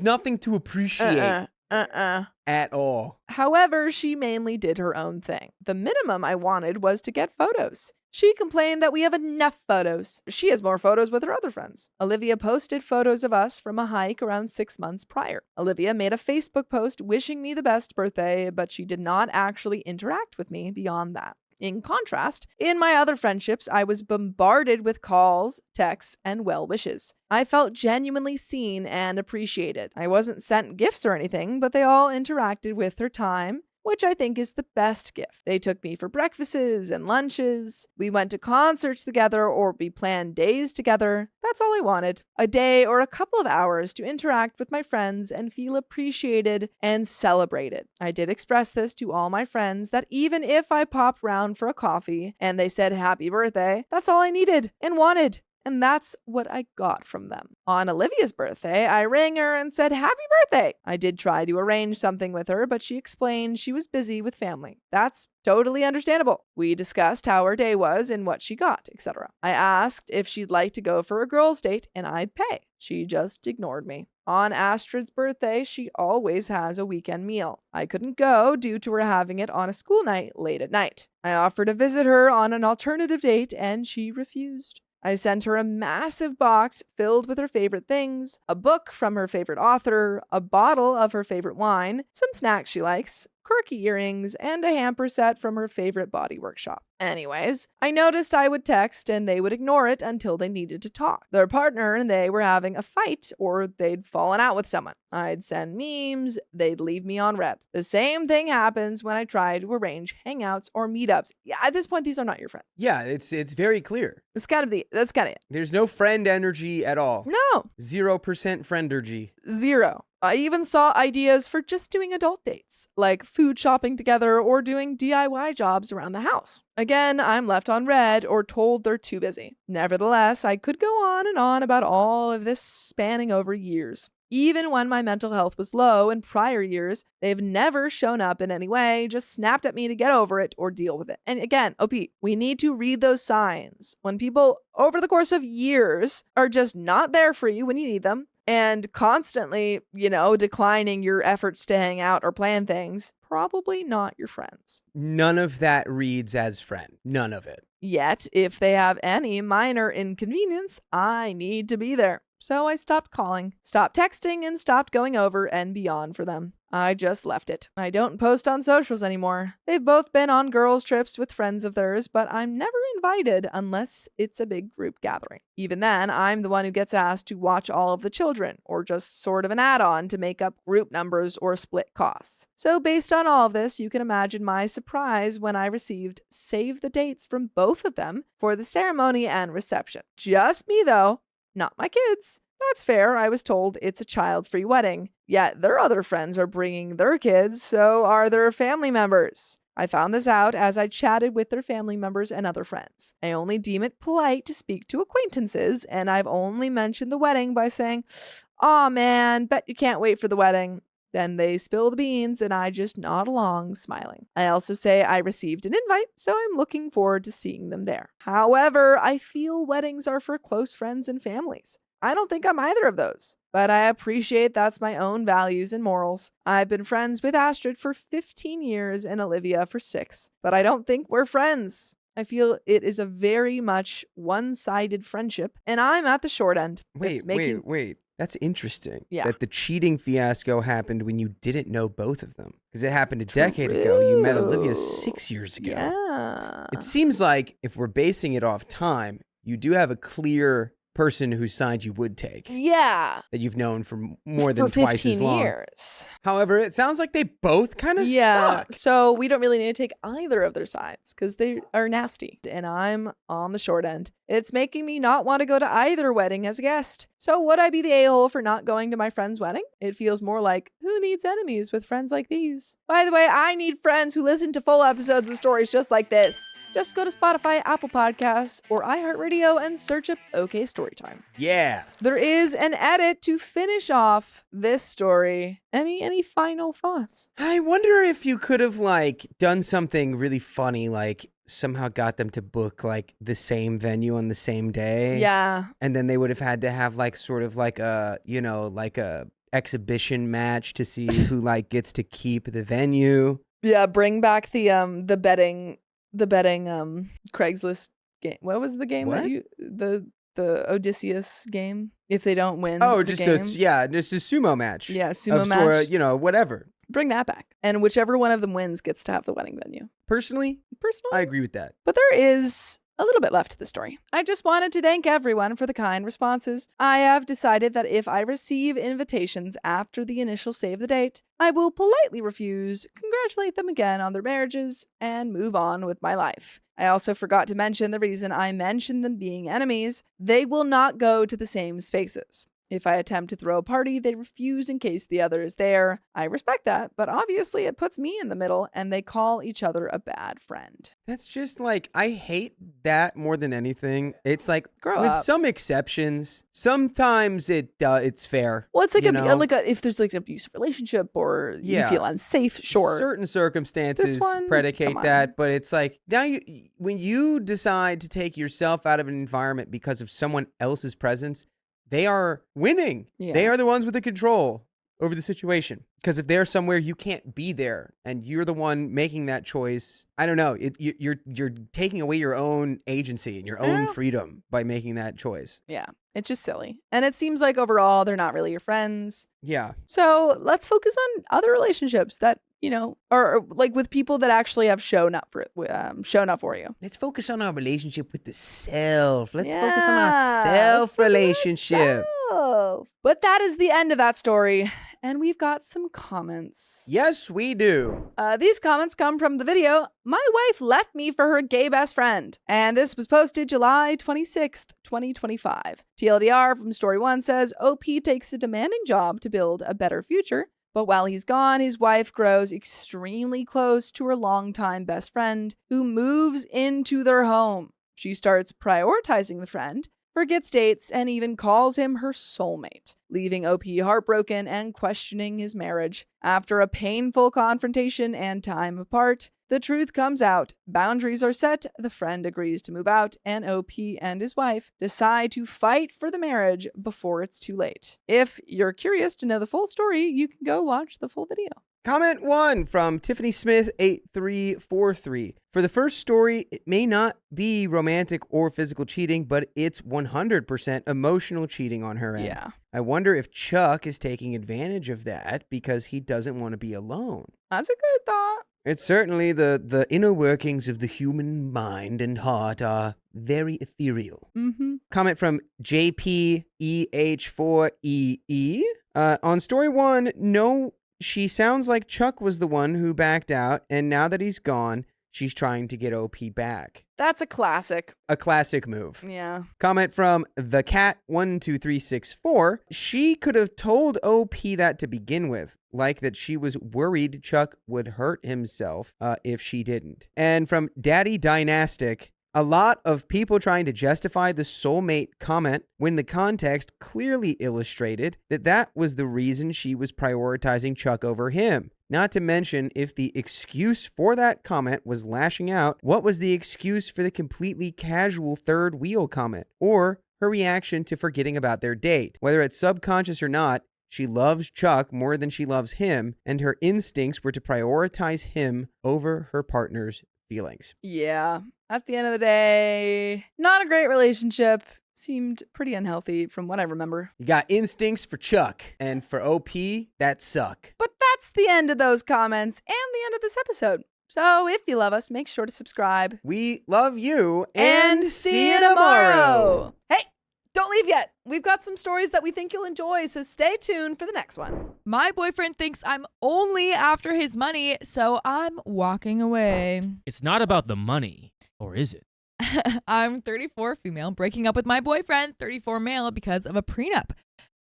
nothing to appreciate. At all. However, she mainly did her own thing. The minimum I wanted was to get photos. She complained that we have enough photos. She has more photos with her other friends. Olivia posted photos of us from a hike around 6 months prior. Olivia made a Facebook post wishing me the best birthday, but she did not actually interact with me beyond that. In contrast, in my other friendships, I was bombarded with calls, texts, and well wishes. I felt genuinely seen and appreciated. I wasn't sent gifts or anything, but they all interacted with their time, which I think is the best gift. They took me for breakfasts and lunches. We went to concerts together or we planned days together. That's all I wanted. A day or a couple of hours to interact with my friends and feel appreciated and celebrated. I did express this to all my friends that even if I popped round for a coffee and they said happy birthday, that's all I needed and wanted. And that's what I got from them. On Olivia's birthday, I rang her and said, happy birthday. I did try to arrange something with her, but she explained she was busy with family. That's totally understandable. We discussed how her day was and what she got, etc. I asked if she'd like to go for a girls' date and I'd pay. She just ignored me. On Astrid's birthday, she always has a weekend meal. I couldn't go due to her having it on a school night late at night. I offered to visit her on an alternative date and she refused. I sent her a massive box filled with her favorite things, a book from her favorite author, a bottle of her favorite wine, some snacks she likes, quirky earrings, and a hamper set from her favorite body workshop. Anyways, I noticed I would text and they would ignore it until they needed to talk. Their partner and they were having a fight or they'd fallen out with someone. I'd send memes, they'd leave me on red. The same thing happens when I try to arrange hangouts or meetups. Yeah, at this point, these are not your friends. Yeah, it's very clear. That's kind of it. There's no friend energy at all. No. 0% friendergy. 0. I even saw ideas for just doing adult dates, like food shopping together or doing DIY jobs around the house. Again, I'm left on red or told they're too busy. Nevertheless, I could go on and on about all of this spanning over years. Even when my mental health was low in prior years, they've never shown up in any way, just snapped at me to get over it or deal with it. And again, OP, we need to read those signs. When people over the course of years are just not there for you when you need them, and constantly, declining your efforts to hang out or plan things, probably not your friends. None of that reads as friend. None of it. Yet, if they have any minor inconvenience, I need to be there. So I stopped calling, stopped texting, and stopped going over and beyond for them. I just left it. I don't post on socials anymore. They've both been on girls' trips with friends of theirs, but I'm never invited unless it's a big group gathering. Even then, I'm the one who gets asked to watch all of the children, or just sort of an add-on to make up group numbers or split costs. So based on all of this, you can imagine my surprise when I received save the dates from both of them for the ceremony and reception. Just me though, not my kids. That's fair. I was told it's a child-free wedding. Yet their other friends are bringing their kids, so are their family members. I found this out as I chatted with their family members and other friends. I only deem it polite to speak to acquaintances, and I've only mentioned the wedding by saying, "Aw man, bet you can't wait for the wedding." Then they spill the beans and I just nod along, smiling. I also say I received an invite, so I'm looking forward to seeing them there. However, I feel weddings are for close friends and families. I don't think I'm either of those, but I appreciate that's my own values and morals. I've been friends with Astrid for 15 years and Olivia for 6, but I don't think we're friends. I feel it is a very much one-sided friendship, and I'm at the short end. Wait. That's interesting. Yeah. That the cheating fiasco happened when you didn't know both of them. Because it happened a decade ago. You met Olivia 6 years ago. Yeah. It seems like if we're basing it off time, you do have a clear person whose side you would take. Yeah. That you've known for more than twice as long. 15 years. However, it sounds like they both kind of suck. So we don't really need to take either of their sides because they are nasty. And I'm on the short end. It's making me not want to go to either wedding as a guest. So would I be the a-hole for not going to my friend's wedding? It feels more like, who needs enemies with friends like these? By the way, I need friends who listen to full episodes of stories just like this. Just go to Spotify, Apple Podcasts, or iHeartRadio and search up OK Storytime. Yeah. There is an edit to finish off this story. Any final thoughts? I wonder if you could have like done something really funny, like somehow got them to book like the same venue on the same day. Yeah. And then they would have had to have like sort of like a, you know, like a exhibition match to see who like gets to keep the venue. Yeah, bring back the betting Craigslist game. What was the game What? that the Odysseus game? If they don't win, Just game. just a sumo match. Yeah, sumo match. Sort of, you know, whatever. Bring that back. And whichever one of them wins gets to have the wedding venue. Personally, I agree with that. But there is a little bit left to the story. I just wanted to thank everyone for the kind responses. I have decided that if I receive invitations after the initial save the date, I will politely refuse, congratulate them again on their marriages, and move on with my life. I also forgot to mention the reason I mentioned them being enemies. They will not go to the same spaces. If I attempt to throw a party, they refuse in case the other is there. I respect that, but obviously it puts me in the middle and they call each other a bad friend. That's just like, I hate that more than anything. It's like, Grow with up. some exceptions, sometimes it's fair. Well, it's like you if there's like an abusive relationship or you Yeah. feel unsafe, sure. Certain circumstances This one, predicate come on. that, but it's like, now when you decide to take yourself out of an environment because of someone else's presence, they are winning. Yeah. They are the ones with the control over the situation. Because if they're somewhere you can't be there and you're the one making that choice, I don't know. You're taking away your own agency and your own freedom by making that choice. Yeah, it's just silly. And it seems like overall they're not really your friends. Yeah. So let's focus on other relationships that, you know, or like with people that actually have shown up for you. Let's focus on our relationship with the self. Let's focus on Yeah, our self relationship. But that is the end of that story. And we've got some comments. Yes, we do. These comments come from the video, My Wife Left Me for Her Gay Best Friend. And this was posted July 26th, 2025. TLDR from Story 1 says, OP takes a demanding job to build a better future. But while he's gone, his wife grows extremely close to her longtime best friend, who moves into their home. She starts prioritizing the friend, forgets dates, and even calls him her soulmate, leaving OP heartbroken and questioning his marriage. After a painful confrontation and time apart, the truth comes out. Boundaries are set, the friend agrees to move out, and OP and his wife decide to fight for the marriage before it's too late. If you're curious to know the full story, you can go watch the full video. Comment 1 from Tiffany Smith 8343. For the first story, it may not be romantic or physical cheating, but it's 100% emotional cheating on her end. Yeah. I wonder if Chuck is taking advantage of that because he doesn't want to be alone. That's a good thought. It's certainly the inner workings of the human mind and heart are very ethereal. Mm-hmm. Comment from JPEH4EE. On story 1, no, she sounds like Chuck was the one who backed out, and now that he's gone, she's trying to get OP back. That's a classic. A classic move. Yeah. Comment from the cat12364. She could have told OP that to begin with, like that she was worried Chuck would hurt himself if she didn't. And from Daddy Dynastic, a lot of people trying to justify the soulmate comment when the context clearly illustrated that that was the reason she was prioritizing Chuck over him. Not to mention, if the excuse for that comment was lashing out, what was the excuse for the completely casual third wheel comment? Or her reaction to forgetting about their date? Whether it's subconscious or not, she loves Chuck more than she loves him, and her instincts were to prioritize him over her partner's feelings. Yeah. At the end of the day, not a great relationship. Seemed pretty unhealthy from what I remember. You got instincts for Chuck, and for OP, that suck. But that's the end of those comments and the end of this episode. So if you love us, make sure to subscribe. We love you, and see you tomorrow. Hey, don't leave yet. We've got some stories that we think you'll enjoy, so stay tuned for the next one. My boyfriend thinks I'm only after his money, so I'm walking away. It's not about the money, or is it? I'm 34 female, breaking up with my boyfriend, 34 male, because of a prenup.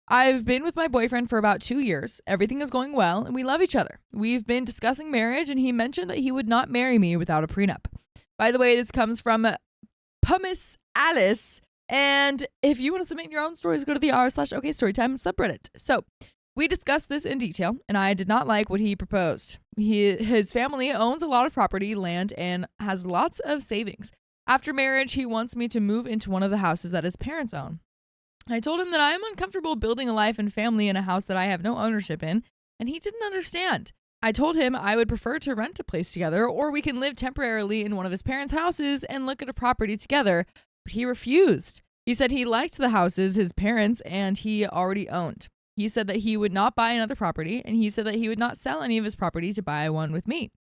I've been with my boyfriend for about 2 years. Everything is going well, and we love each other. We've been discussing marriage, and he mentioned that he would not marry me without a prenup. By the way, this comes from Pumice Alice. And if you want to submit your own stories, go to the r/okstorytime subreddit. So we discussed this in detail, and I did not like what he proposed. His family owns a lot of property, land, and has lots of savings. After marriage, he wants me to move into one of the houses that his parents own. I told him that I am uncomfortable building a life and family in a house that I have no ownership in, and he didn't understand. I told him I would prefer to rent a place together, or we can live temporarily in one of his parents' houses and look at a property together, but he refused. He said he liked the houses his parents and he already owned. He said that he would not buy another property, and he said that he would not sell any of his property to buy one with me.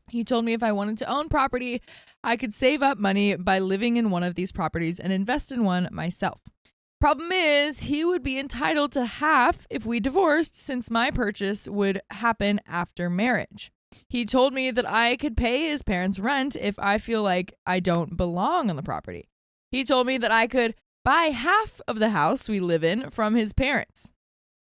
He told me if I wanted to own property, I could save up money by living in one of these properties and invest in one myself. Problem is, he would be entitled to half if we divorced, since my purchase would happen after marriage. He told me that I could pay his parents' rent if I feel like I don't belong on the property. He told me that I could buy half of the house we live in from his parents.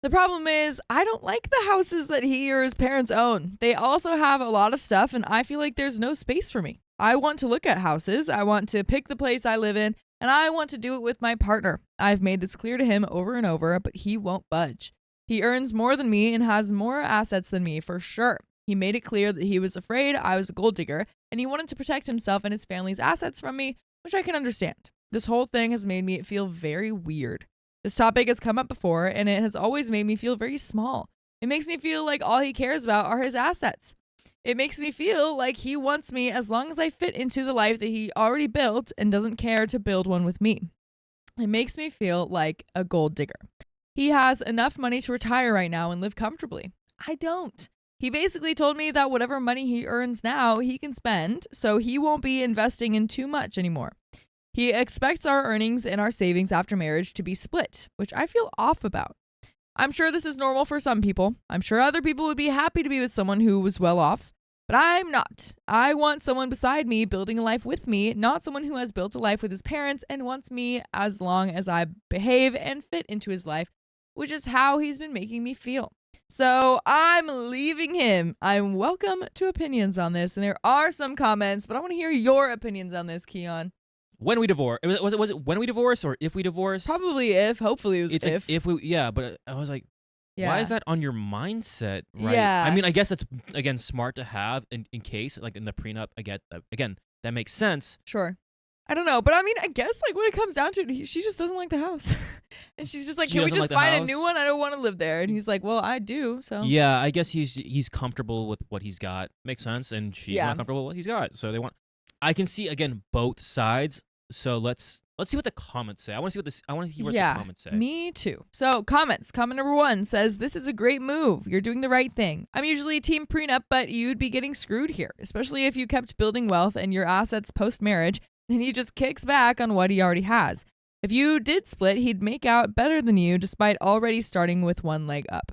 The problem is, I don't like the houses that he or his parents own. They also have a lot of stuff, and I feel like there's no space for me. I want to look at houses, I want to pick the place I live in, and I want to do it with my partner. I've made this clear to him over and over, but he won't budge. He earns more than me and has more assets than me for sure. He made it clear that he was afraid I was a gold digger, and he wanted to protect himself and his family's assets from me, which I can understand. This whole thing has made me feel very weird. This topic has come up before, and it has always made me feel very small. It makes me feel like all he cares about are his assets. It makes me feel like he wants me as long as I fit into the life that he already built and doesn't care to build one with me. It makes me feel like a gold digger. He has enough money to retire right now and live comfortably. I don't. He basically told me that whatever money he earns now, he can spend, so he won't be investing in too much anymore. He expects our earnings and our savings after marriage to be split, which I feel off about. I'm sure this is normal for some people. I'm sure other people would be happy to be with someone who was well off, but I'm not. I want someone beside me building a life with me, not someone who has built a life with his parents and wants me as long as I behave and fit into his life, which is how he's been making me feel. So I'm leaving him. I'm welcome to opinions on this, and there are some comments, but I want to hear your opinions on this, Keon. When we divorce, was it when we divorce or if we divorce? Probably if. Hopefully it was it's if. Like if we, yeah. But I was like, why is that on your mindset? Right? Yeah. I mean, I guess that's again smart to have in case, like in the prenup. I get again that makes sense. Sure. I don't know, but I mean, I guess like when it comes down to it, she just doesn't like the house, and she's just like, "Can we just find a new one? I don't want to live there." And he's like, "Well, I do." So yeah, I guess he's comfortable with what he's got. Makes sense, and she's not comfortable with what he's got. So they want. I can see again both sides. So let's see what the comments say. I want to hear what the comments say. Me too. So comments. Comment number 1 says, "This is a great move. You're doing the right thing. I'm usually team prenup, but you'd be getting screwed here, especially if you kept building wealth and your assets post-marriage, and he just kicks back on what he already has. If you did split, he'd make out better than you despite already starting with one leg up.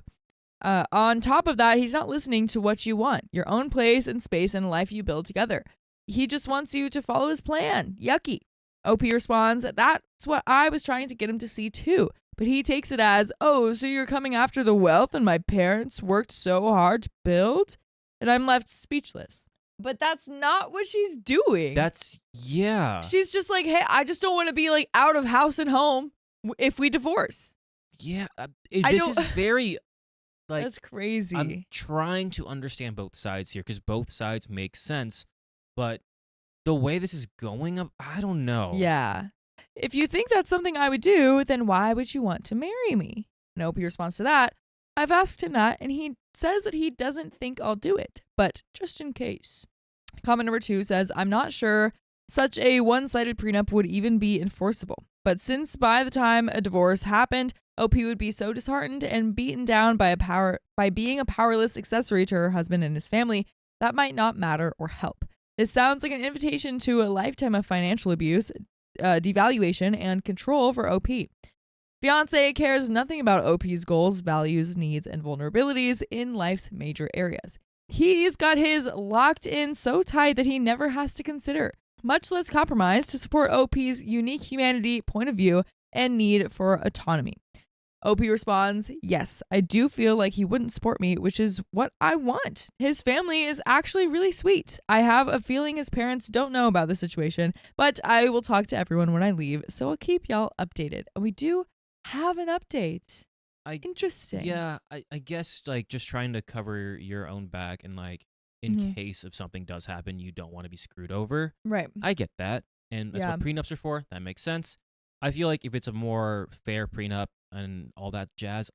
On top of that, he's not listening to what you want, your own place and space and a life you build together. He just wants you to follow his plan. Yucky." OP responds, "That's what I was trying to get him to see too. But he takes it as, oh, so you're coming after the wealth and my parents worked so hard to build?" And I'm left speechless. But that's not what she's doing. Yeah. She's just like, hey, I just don't want to be like out of house and home if we divorce. Yeah. This is very, like. That's crazy. I'm trying to understand both sides here because both sides make sense. But the way this is going, I don't know. Yeah. If you think that's something I would do, then why would you want to marry me? And OP responds to that, I've asked him that, and he says that he doesn't think I'll do it, but just in case. Comment number 2 says, I'm not sure such a one-sided prenup would even be enforceable. But since by the time a divorce happened, OP would be so disheartened and beaten down by being a powerless accessory to her husband and his family, that might not matter or help. This sounds like an invitation to a lifetime of financial abuse, devaluation, and control for OP. Fiancé cares nothing about OP's goals, values, needs, and vulnerabilities in life's major areas. He's got his locked in so tight that he never has to consider. much less compromise to support OP's unique humanity, point of view, and need for autonomy. OP responds, yes, I do feel like he wouldn't support me, which is what I want. His family is actually really sweet. I have a feeling his parents don't know about the situation, but I will talk to everyone when I leave, so I'll keep y'all updated. And we do have an update. Interesting. Yeah, I guess like just trying to cover your own back and like in case if something does happen, you don't want to be screwed over. Right. I get that. And that's what prenups are for. That makes sense. I feel like if it's a more fair prenup and all that jazz,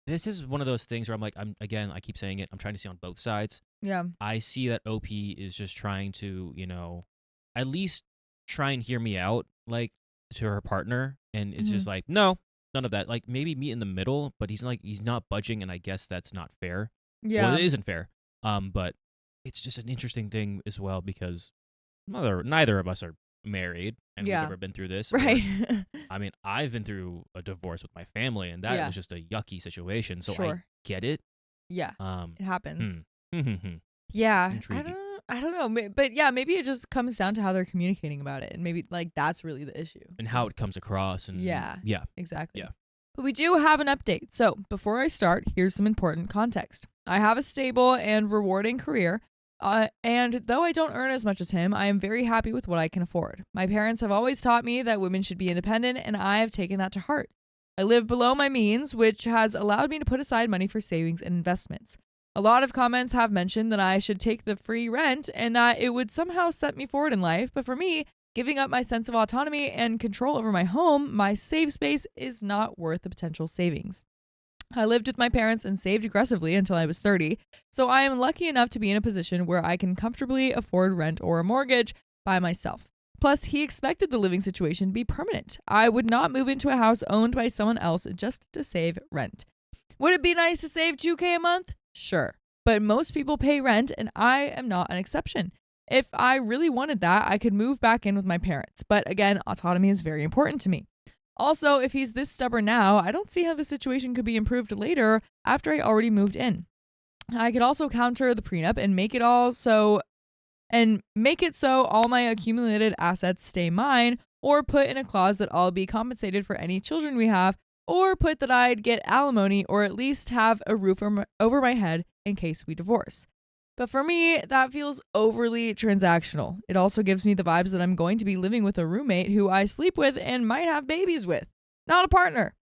this is one of those things where I'm like, I keep saying it, I'm trying to see on both sides. Yeah. I see that OP is just trying to, at least try and hear me out, like, to her partner. And it's just like, no, none of that. Like, maybe meet in the middle, but he's not budging, and I guess that's not fair. Yeah. Well, it isn't fair. But it's just an interesting thing as well because neither of us are married and we've never been through this. Right. I mean, I've been through a divorce with my family, and that was just a yucky situation. So I get it. Yeah. It happens. Yeah. Intriguing. I don't know. But yeah, maybe it just comes down to how they're communicating about it. And maybe like that's really the issue. And how it comes across. And yeah. Exactly. Yeah. But we do have an update. So before I start, here's some important context. I have a stable and rewarding career. And though I don't earn as much as him, I am very happy with what I can afford. My parents have always taught me that women should be independent, and I have taken that to heart. I live below my means, which has allowed me to put aside money for savings and investments. A lot of comments have mentioned that I should take the free rent and that it would somehow set me forward in life, but for me, giving up my sense of autonomy and control over my home, my save space, is not worth the potential savings. I lived with my parents and saved aggressively until I was 30, so I am lucky enough to be in a position where I can comfortably afford rent or a mortgage by myself. Plus, he expected the living situation to be permanent. I would not move into a house owned by someone else just to save rent. Would it be nice to save $2,000 a month? Sure, but most people pay rent, and I am not an exception. If I really wanted that, I could move back in with my parents, but again, autonomy is very important to me. Also, if he's this stubborn now, I don't see how the situation could be improved later after I already moved in. I could also counter the prenup and make it so all my accumulated assets stay mine, or put in a clause that I'll be compensated for any children we have, or put that I'd get alimony or at least have a roof over my head in case we divorce. But for me, that feels overly transactional. It also gives me the vibes that I'm going to be living with a roommate who I sleep with and might have babies with, not a partner.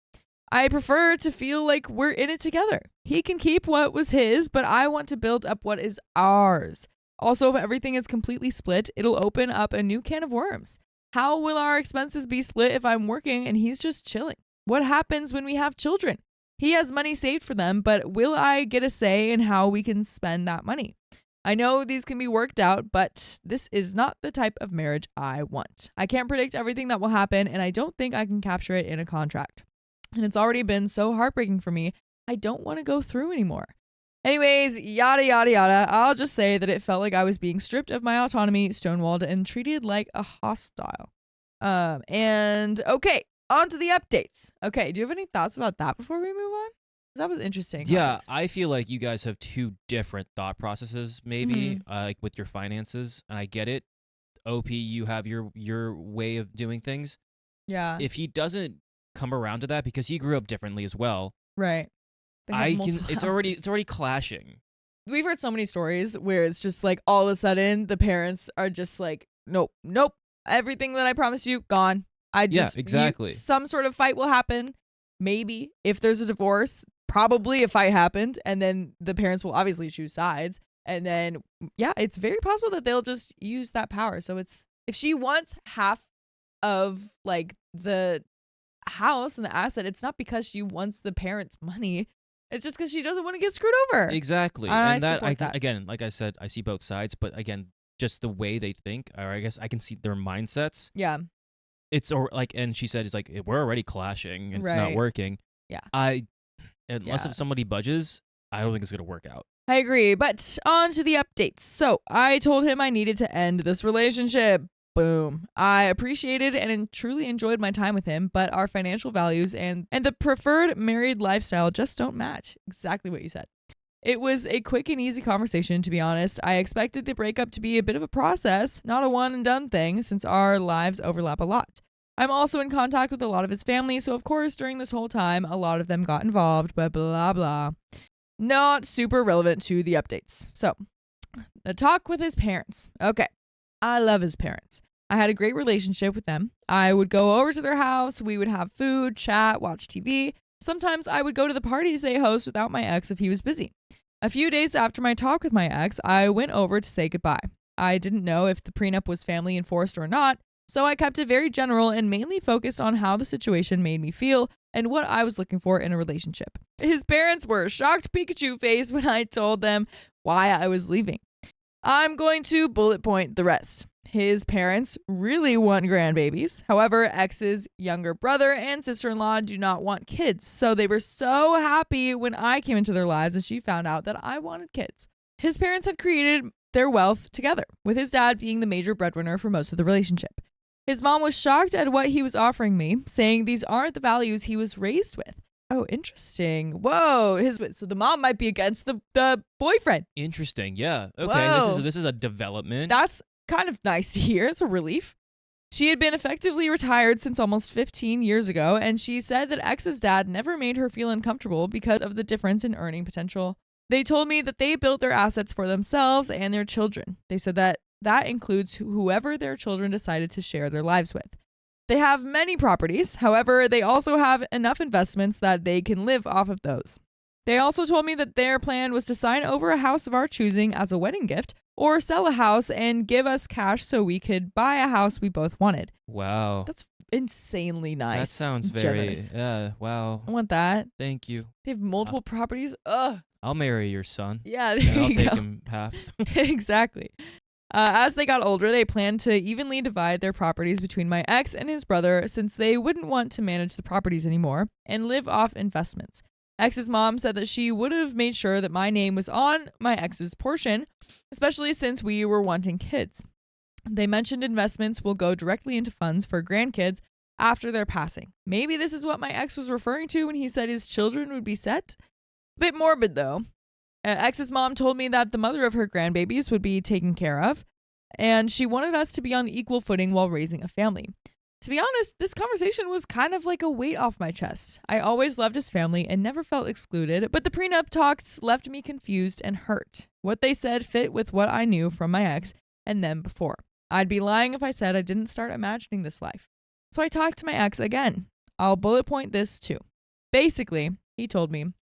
I prefer to feel like we're in it together. He can keep what was his, but I want to build up what is ours. Also, if everything is completely split, it'll open up a new can of worms. How will our expenses be split if I'm working and he's just chilling? What happens when we have children? He has money saved for them, but will I get a say in how we can spend that money? I know these can be worked out, but this is not the type of marriage I want. I can't predict everything that will happen, and I don't think I can capture it in a contract. And it's already been so heartbreaking for me, I don't want to go through anymore. Anyways, yada, yada, yada. I'll just say that it felt like I was being stripped of my autonomy, stonewalled, and treated like a hostile. And okay, on to the updates. Okay, do you have any thoughts about that before we move on? That was interesting. Yeah, I feel like you guys have two different thought processes, maybe, like with your finances, and I get it. OP, you have your way of doing things. Yeah. If he doesn't come around to that, because he grew up differently as well, right? It's already clashing. We've heard so many stories where it's just like all of a sudden the parents are just like, nope, everything that I promised you, gone. Exactly. Some sort of fight will happen. Maybe if there's a divorce, probably a fight happened, and then the parents will obviously choose sides. And then, yeah, it's very possible that they'll just use that power. So it's, if she wants half of like the house and the asset, it's not because she wants the parents' money. It's just because she doesn't want to get screwed over. Exactly. And that that. Again, like I said, I see both sides, but again, just the way they think, or I guess I can see their mindsets. Yeah. It's like, and she said, it's like, we're already clashing and it's not working. Yeah. Unless if somebody budges, I don't think it's going to work out. I agree. But on to the updates. So I told him I needed to end this relationship. Boom. I appreciated and truly enjoyed my time with him, but our financial values and the preferred married lifestyle just don't match. Exactly what you said. It was a quick and easy conversation, to be honest. I expected the breakup to be a bit of a process, not a one and done thing, since our lives overlap a lot. I'm also in contact with a lot of his family, so of course during this whole time, a lot of them got involved, but blah, blah. Not super relevant to the updates. So, the talk with his parents. Okay, I love his parents. I had a great relationship with them. I would go over to their house, we would have food, chat, watch TV. Sometimes I would go to the parties they host without my ex if he was busy. A few days after my talk with my ex, I went over to say goodbye. I didn't know if the prenup was family enforced or not, so I kept it very general and mainly focused on how the situation made me feel and what I was looking for in a relationship. His parents were shocked Pikachu face when I told them why I was leaving. I'm going to bullet point the rest. His parents really want grandbabies. However, ex's younger brother and sister-in-law do not want kids. So they were so happy when I came into their lives and she found out that I wanted kids. His parents had created their wealth together, with his dad being the major breadwinner for most of the relationship. His mom was shocked at what he was offering me, saying these aren't the values he was raised with. Oh, interesting. Whoa. So the mom might be against the boyfriend. Interesting. Yeah. Okay. Whoa. This is a development. That's kind of nice to hear. It's a relief. She had been effectively retired since almost 15 years ago, and she said that ex's dad never made her feel uncomfortable because of the difference in earning potential. They told me that they built their assets for themselves and their children. They said that includes whoever their children decided to share their lives with. They have many properties. However, they also have enough investments that they can live off of those. They also told me that their plan was to sign over a house of our choosing as a wedding gift or sell a house and give us cash so we could buy a house we both wanted. Wow. That's insanely nice. That sounds generous. Wow. I want that. Thank you. They have multiple properties. Ugh. I'll marry your son. Yeah, And there I'll you take go. him half. Exactly. As they got older, they planned to evenly divide their properties between my ex and his brother since they wouldn't want to manage the properties anymore and live off investments. Ex's mom said that she would have made sure that my name was on my ex's portion, especially since we were wanting kids. They mentioned investments will go directly into funds for grandkids after their passing. Maybe this is what my ex was referring to when he said his children would be set. Bit morbid though. Ex's mom told me that the mother of her grandbabies would be taken care of, and she wanted us to be on equal footing while raising a family. To be honest, this conversation was kind of like a weight off my chest. I always loved his family and never felt excluded, but the prenup talks left me confused and hurt. What they said fit with what I knew from my ex and them before. I'd be lying if I said I didn't start imagining this life. So I talked to my ex again. I'll bullet point this too. Basically, he told me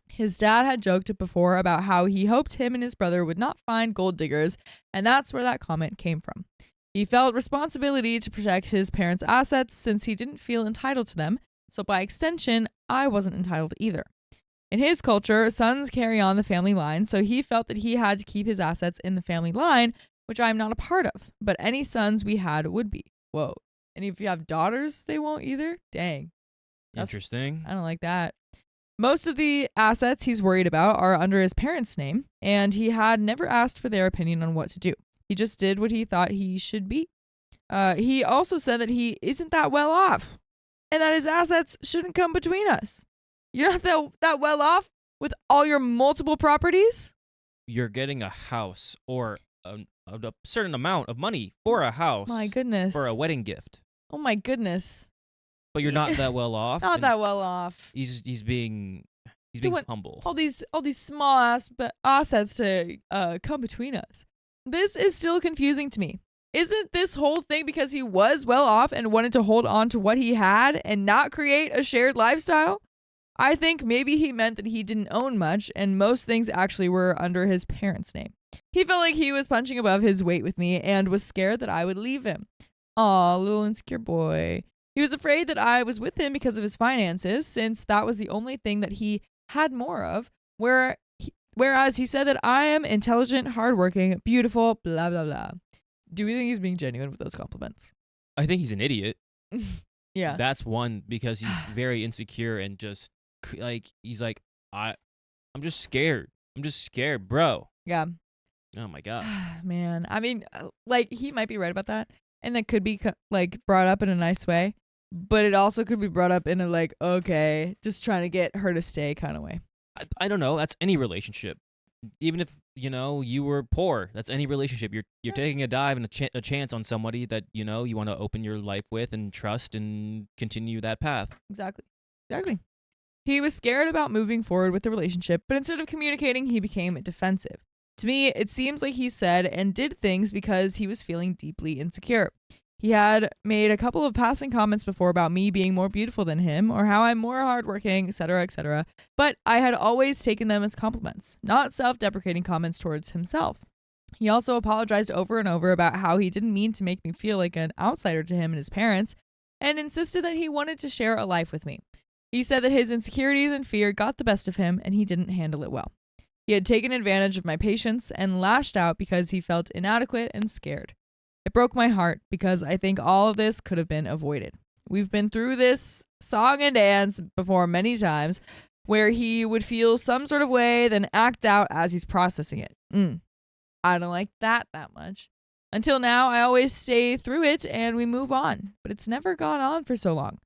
his dad had joked before about how he hoped him and his brother would not find gold diggers, and that's where that comment came from. He felt responsibility to protect his parents' assets since he didn't feel entitled to them, so by extension, I wasn't entitled either. In his culture, sons carry on the family line, so he felt that he had to keep his assets in the family line, which I'm not a part of, but any sons we had would be. Whoa. And if you have daughters, they won't either? Dang. Interesting. I don't like that. Most of the assets he's worried about are under his parents' name, and he had never asked for their opinion on what to do. He just did what he thought he should be. He also said that he isn't that well off, and that his assets shouldn't come between us. You're not that well off with all your multiple properties? You're getting a house or a certain amount of money for a house. My goodness. For a wedding gift. Oh my goodness. But you're not that well off. Not that well off. He's being humble. All these small assets to come between us. This is still confusing to me. Isn't this whole thing because he was well off and wanted to hold on to what he had and not create a shared lifestyle? I think maybe he meant that he didn't own much and most things actually were under his parents' name. He felt like he was punching above his weight with me and was scared that I would leave him. Aw, little insecure boy. He was afraid that I was with him because of his finances, since that was the only thing that he had more of, whereas he said that I am intelligent, hardworking, beautiful, blah, blah, blah. Do we think he's being genuine with those compliments? I think he's an idiot. Yeah. That's one, because he's very insecure and just he's like, I'm just scared. I'm just scared, bro. Yeah. Oh my God. Man, I mean, he might be right about that. And that could be brought up in a nice way, but it also could be brought up in a okay, just trying to get her to stay kind of way. I don't know. That's any relationship. even if you were poor, that's any relationship. You're taking a dive and a chance on somebody that you want to open your life with and trust and continue that path. Exactly. He was scared about moving forward with the relationship, but instead of communicating, he became defensive. To me, it seems like he said and did things because he was feeling deeply insecure. He had made a couple of passing comments before about me being more beautiful than him or how I'm more hardworking, etc., etc., but I had always taken them as compliments, not self-deprecating comments towards himself. He also apologized over and over about how he didn't mean to make me feel like an outsider to him and his parents, and insisted that he wanted to share a life with me. He said that his insecurities and fear got the best of him and he didn't handle it well. He had taken advantage of my patience and lashed out because he felt inadequate and scared. It broke my heart because I think all of this could have been avoided. We've been through this song and dance before many times where he would feel some sort of way, then act out as he's processing it. I don't like that much. Until now, I always stay through it and we move on, but it's never gone on for so long.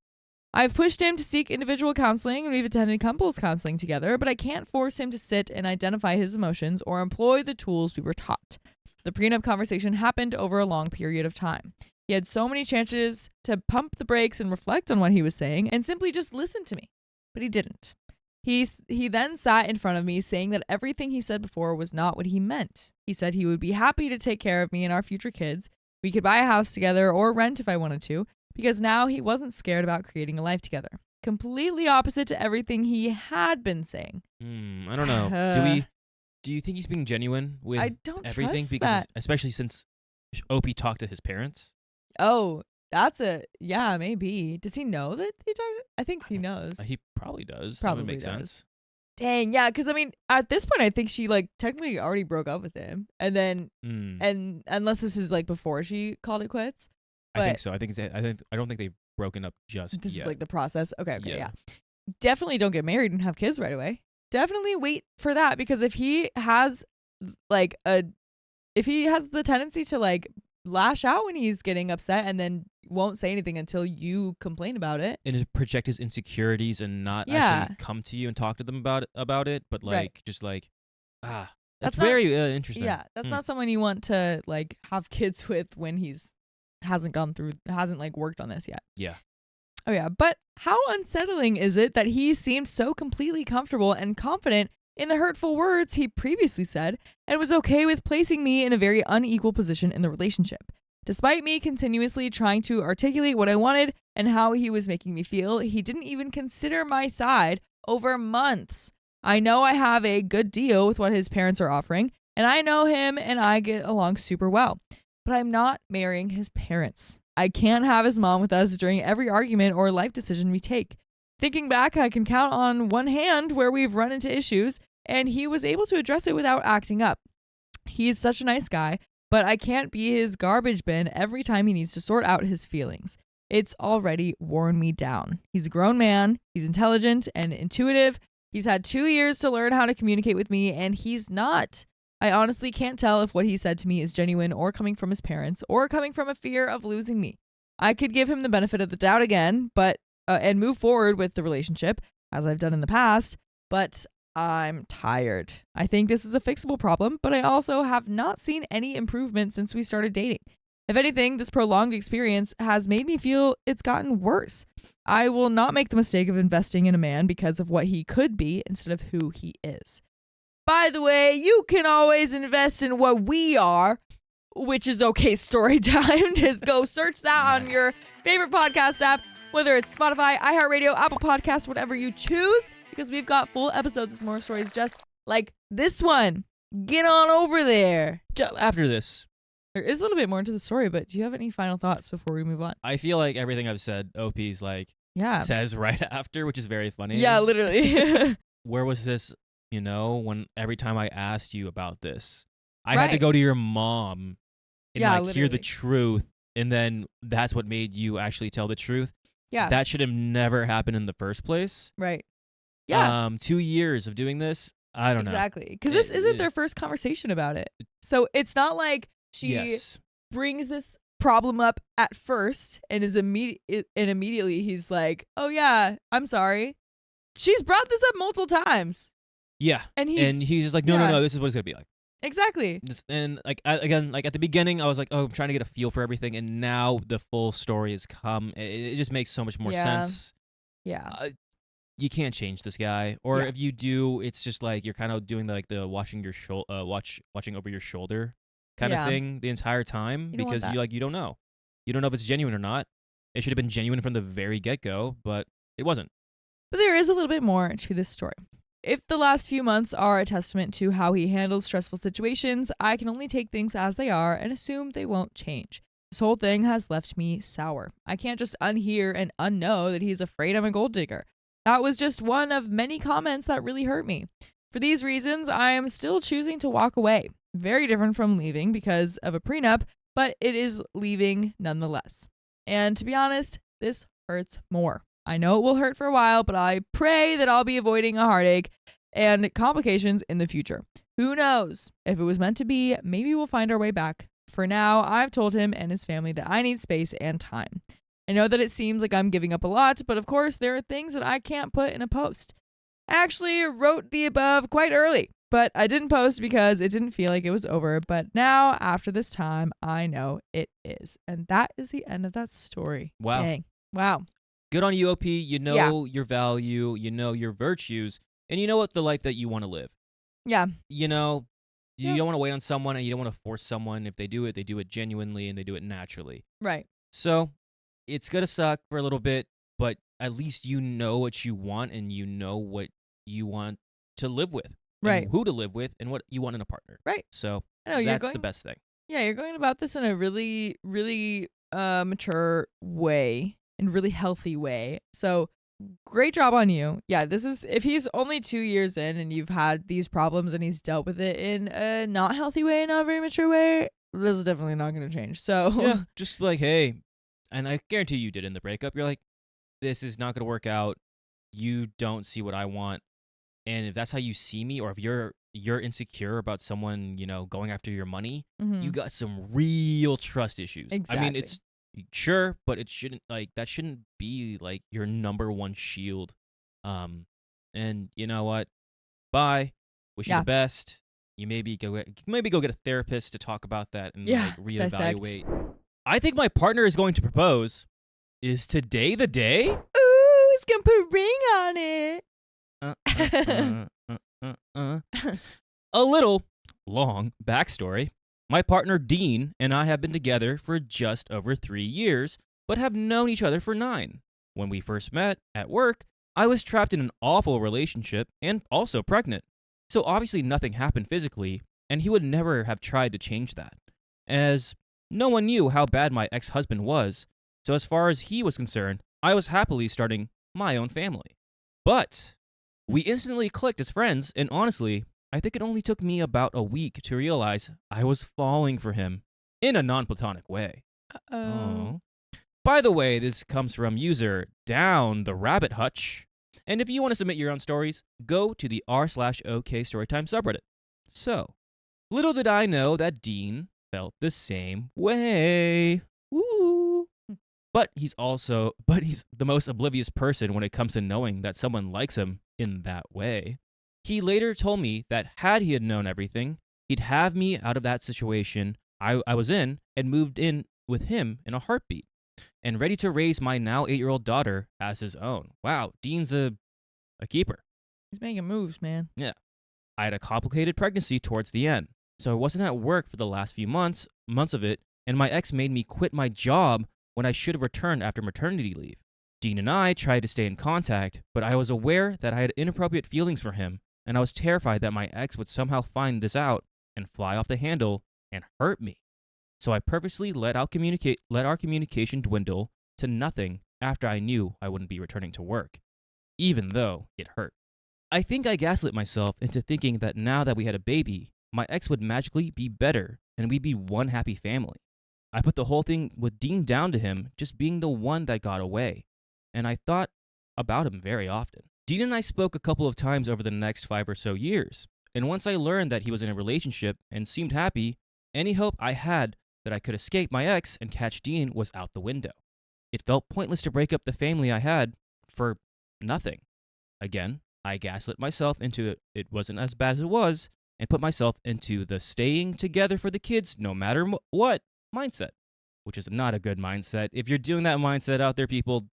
I've pushed him to seek individual counseling and we've attended couples counseling together, but I can't force him to sit and identify his emotions or employ the tools we were taught. The prenup conversation happened over a long period of time. He had so many chances to pump the brakes and reflect on what he was saying and simply just listen to me, but he didn't. He then sat in front of me saying that everything he said before was not what he meant. He said he would be happy to take care of me and our future kids. We could buy a house together or rent if I wanted to, because now he wasn't scared about creating a life together. Completely opposite to everything he had been saying. I don't know. Do you think he's being genuine with everything? Trust because that. Especially since OP talked to his parents. Oh, maybe. Does he know that he talked? I think he knows. He probably does. Probably that would make does. sense. Dang, yeah, because I mean, at this point, I think she technically already broke up with him, and then, and unless this is before she called it quits. I think so. I don't think they've broken up just this yet. is the process. Okay, Yeah. Definitely don't get married and have kids right away. Definitely wait for that, because if he has the tendency to lash out when he's getting upset and then won't say anything until you complain about it and project his insecurities and not actually come to you and talk to them about it, but that's very interesting. Yeah, that's not someone you want to have kids with when he's hasn't worked on this yet. Yeah. Oh yeah, but how unsettling is it that he seemed so completely comfortable and confident in the hurtful words he previously said and was okay with placing me in a very unequal position in the relationship. Despite me continuously trying to articulate what I wanted and how he was making me feel, he didn't even consider my side over months. I know I have a good deal with what his parents are offering, and I know him and I get along super well, but I'm not marrying his parents. I can't have his mom with us during every argument or life decision we take. Thinking back, I can count on one hand where we've run into issues, and he was able to address it without acting up. He's such a nice guy, but I can't be his garbage bin every time he needs to sort out his feelings. It's already worn me down. He's a grown man, he's intelligent and intuitive. He's had 2 years to learn how to communicate with me, and he's not. I honestly can't tell if what he said to me is genuine or coming from his parents or coming from a fear of losing me. I could give him the benefit of the doubt again, and move forward with the relationship, as I've done in the past, but I'm tired. I think this is a fixable problem, but I also have not seen any improvement since we started dating. If anything, this prolonged experience has made me feel it's gotten worse. I will not make the mistake of investing in a man because of what he could be instead of who he is. By the way, you can always invest in what we are, which is Storytime. Just go search that on your favorite podcast app, whether it's Spotify, iHeartRadio, Apple Podcasts, whatever you choose, because we've got full episodes with more stories just like this one. Get on over there. After this. There is a little bit more to the story, but do you have any final thoughts before we move on? I feel like everything I've said, OP's says right after, which is very funny. Yeah, literally. Where was this, when every time I asked you about this, I had to go to your mom and hear the truth, and then that's what made you actually tell the truth. Yeah. That should have never happened in the first place. Right. Yeah. 2 years of doing this, I don't know. Exactly. Because this isn't their first conversation about it. So it's not like she brings this problem up at first and immediately he's like, oh yeah, I'm sorry. She's brought this up multiple times. Yeah. And he's just like, no, this is what it's going to be like. Exactly. And like again, like at the beginning, I was like, oh, I'm trying to get a feel for everything, and now the full story has come. It just makes so much more sense. Yeah. You can't change this guy, or if you do, it's just like you're kind of doing the watching over your shoulder kind of thing the entire time because you don't know if it's genuine or not. It should have been genuine from the very get-go, but it wasn't. But there is a little bit more to this story. If the last few months are a testament to how he handles stressful situations, I can only take things as they are and assume they won't change. This whole thing has left me sour. I can't just unhear and unknow that he's afraid I'm a gold digger. That was just one of many comments that really hurt me. For these reasons, I am still choosing to walk away. Very different from leaving because of a prenup, but it is leaving nonetheless. And to be honest, this hurts more. I know it will hurt for a while, but I pray that I'll be avoiding a heartache and complications in the future. Who knows? If it was meant to be, maybe we'll find our way back. For now, I've told him and his family that I need space and time. I know that it seems like I'm giving up a lot, but of course there are things that I can't put in a post. I actually wrote the above quite early, but I didn't post because it didn't feel like it was over. But now, after this time, I know it is. And that is the end of that story. Wow. Dang. Wow. Good on you, OP. You know your value, you know your virtues, and you know what the life that you want to live. Yeah. You know, you don't want to wait on someone, and you don't want to force someone. If they do it genuinely, and they do it naturally. Right. So, it's going to suck for a little bit, but at least you know what you want, and you know what you want to live with. Right. And who to live with, and what you want in a partner. Right. So, that's the best thing. Yeah, you're going about this in a really, really mature way. In a really healthy way. So great job on you. Yeah, this is, if he's only 2 years in and you've had these problems and he's dealt with it in a not healthy way, not very mature way, this is definitely not going to change. So yeah, just like, hey, and I guarantee you did in the breakup, you're like, this is not going to work out. You don't see what I want. And if that's how you see me, or if you're insecure about someone, going after your money, you got some real trust issues. Exactly. I mean, it's sure, but it shouldn't that shouldn't be like your number one shield. And you know what? Bye. Wish you the best. You maybe go get a therapist to talk about that and reevaluate. Dissect. I think my partner is going to propose. Is today the day? Ooh, he's gonna put a ring on it. A little long backstory. My partner, Dean, and I have been together for just over 3 years, but have known each other for 9. When we first met at work, I was trapped in an awful relationship and also pregnant. So obviously nothing happened physically, and he would never have tried to change that, as no one knew how bad my ex-husband was. So as far as he was concerned, I was happily starting my own family. But we instantly clicked as friends, and honestly, I think it only took me about a week to realize I was falling for him in a non-platonic way. Uh-oh. By the way, this comes from user Down the Rabbit Hutch. And if you want to submit your own stories, go to the r/okstorytime subreddit. So, little did I know that Dean felt the same way. Woo! But he's the most oblivious person when it comes to knowing that someone likes him in that way. He later told me that had he had known everything, he'd have me out of that situation I was in and moved in with him in a heartbeat, and ready to raise my now 8-year-old daughter as his own. Wow, Dean's a keeper. He's making moves, man. Yeah. I had a complicated pregnancy towards the end, so I wasn't at work for the last few months of it, and my ex made me quit my job when I should have returned after maternity leave. Dean and I tried to stay in contact, but I was aware that I had inappropriate feelings for him, and I was terrified that my ex would somehow find this out and fly off the handle and hurt me. So I purposely let our communication dwindle to nothing after I knew I wouldn't be returning to work, even though it hurt. I think I gaslit myself into thinking that now that we had a baby, my ex would magically be better and we'd be one happy family. I put the whole thing with Dean down to him just being the one that got away, and I thought about him very often. Dean and I spoke a couple of times over the next 5 or so years, and once I learned that he was in a relationship and seemed happy, any hope I had that I could escape my ex and catch Dean was out the window. It felt pointless to break up the family I had for nothing. Again, I gaslit myself into it wasn't as bad as it was and put myself into the staying together for the kids no matter what mindset, which is not a good mindset. If you're doing that mindset out there, people,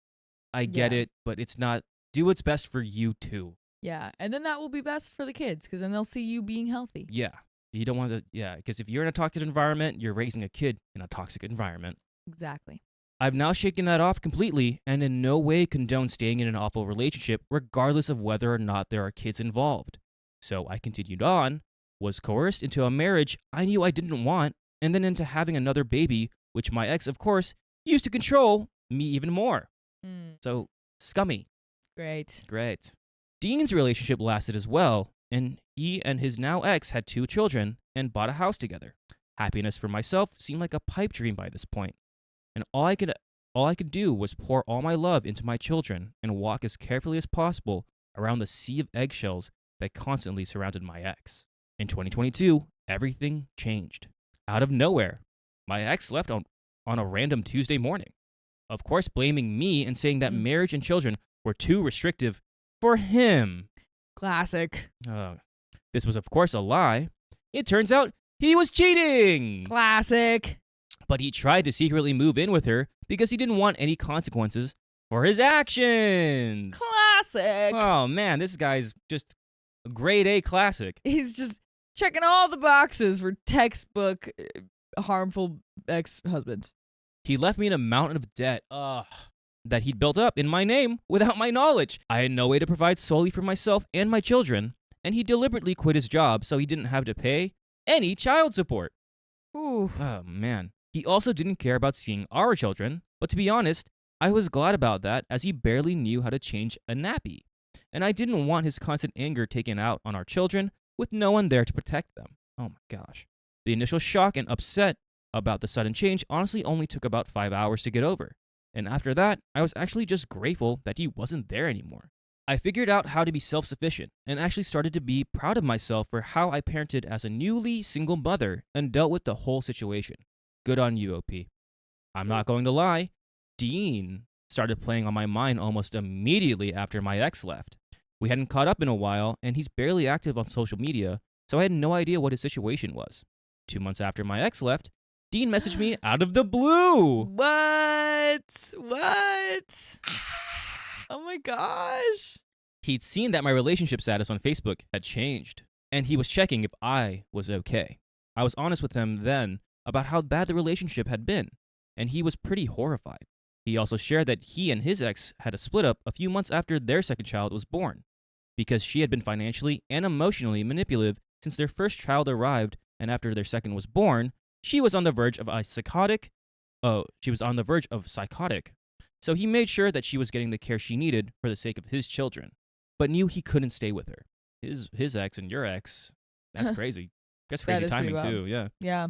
I get it, but it's not. Do what's best for you too. Yeah, and then that will be best for the kids because then they'll see you being healthy. Yeah, you don't want to, because if you're in a toxic environment, you're raising a kid in a toxic environment. Exactly. I've now shaken that off completely and in no way condone staying in an awful relationship regardless of whether or not there are kids involved. So I continued on, was coerced into a marriage I knew I didn't want, and then into having another baby, which my ex, of course, used to control me even more. So, scummy. Great. Dean's relationship lasted as well, and he and his now ex had 2 children and bought a house together. Happiness for myself seemed like a pipe dream by this point, and all I could do was pour all my love into my children and walk as carefully as possible around the sea of eggshells that constantly surrounded my ex. In 2022, everything changed. Out of nowhere, my ex left on a random Tuesday morning, of course blaming me and saying that marriage and children were too restrictive for him. Classic. This was, of course, a lie. It turns out he was cheating. Classic. But he tried to secretly move in with her because he didn't want any consequences for his actions. Classic. Oh, man, this guy's just a grade A classic. He's just checking all the boxes for textbook harmful ex-husband. He left me in a mountain of debt that he'd built up in my name without my knowledge. I had no way to provide solely for myself and my children, and he deliberately quit his job so he didn't have to pay any child support. Ooh. Oh, man. He also didn't care about seeing our children, but to be honest, I was glad about that as he barely knew how to change a nappy, and I didn't want his constant anger taken out on our children with no one there to protect them. Oh my gosh. The initial shock and upset about the sudden change honestly only took about 5 hours to get over, and after that, I was actually just grateful that he wasn't there anymore. I figured out how to be self-sufficient and actually started to be proud of myself for how I parented as a newly single mother and dealt with the whole situation. Good on you, OP. I'm not going to lie, Dean started playing on my mind almost immediately after my ex left. We hadn't caught up in a while, and he's barely active on social media, so I had no idea what his situation was. 2 months after my ex left, Dean messaged me out of the blue. What? Oh my gosh. He'd seen that my relationship status on Facebook had changed, and he was checking if I was okay. I was honest with him then about how bad the relationship had been, and he was pretty horrified. He also shared that he and his ex had a split up a few months after their second child was born, because she had been financially and emotionally manipulative since their first child arrived, and after their second was born, she was on the verge of psychotic. So he made sure that she was getting the care she needed for the sake of his children, but knew he couldn't stay with her. His ex and your ex, that's crazy. That's crazy timing too, yeah. Yeah.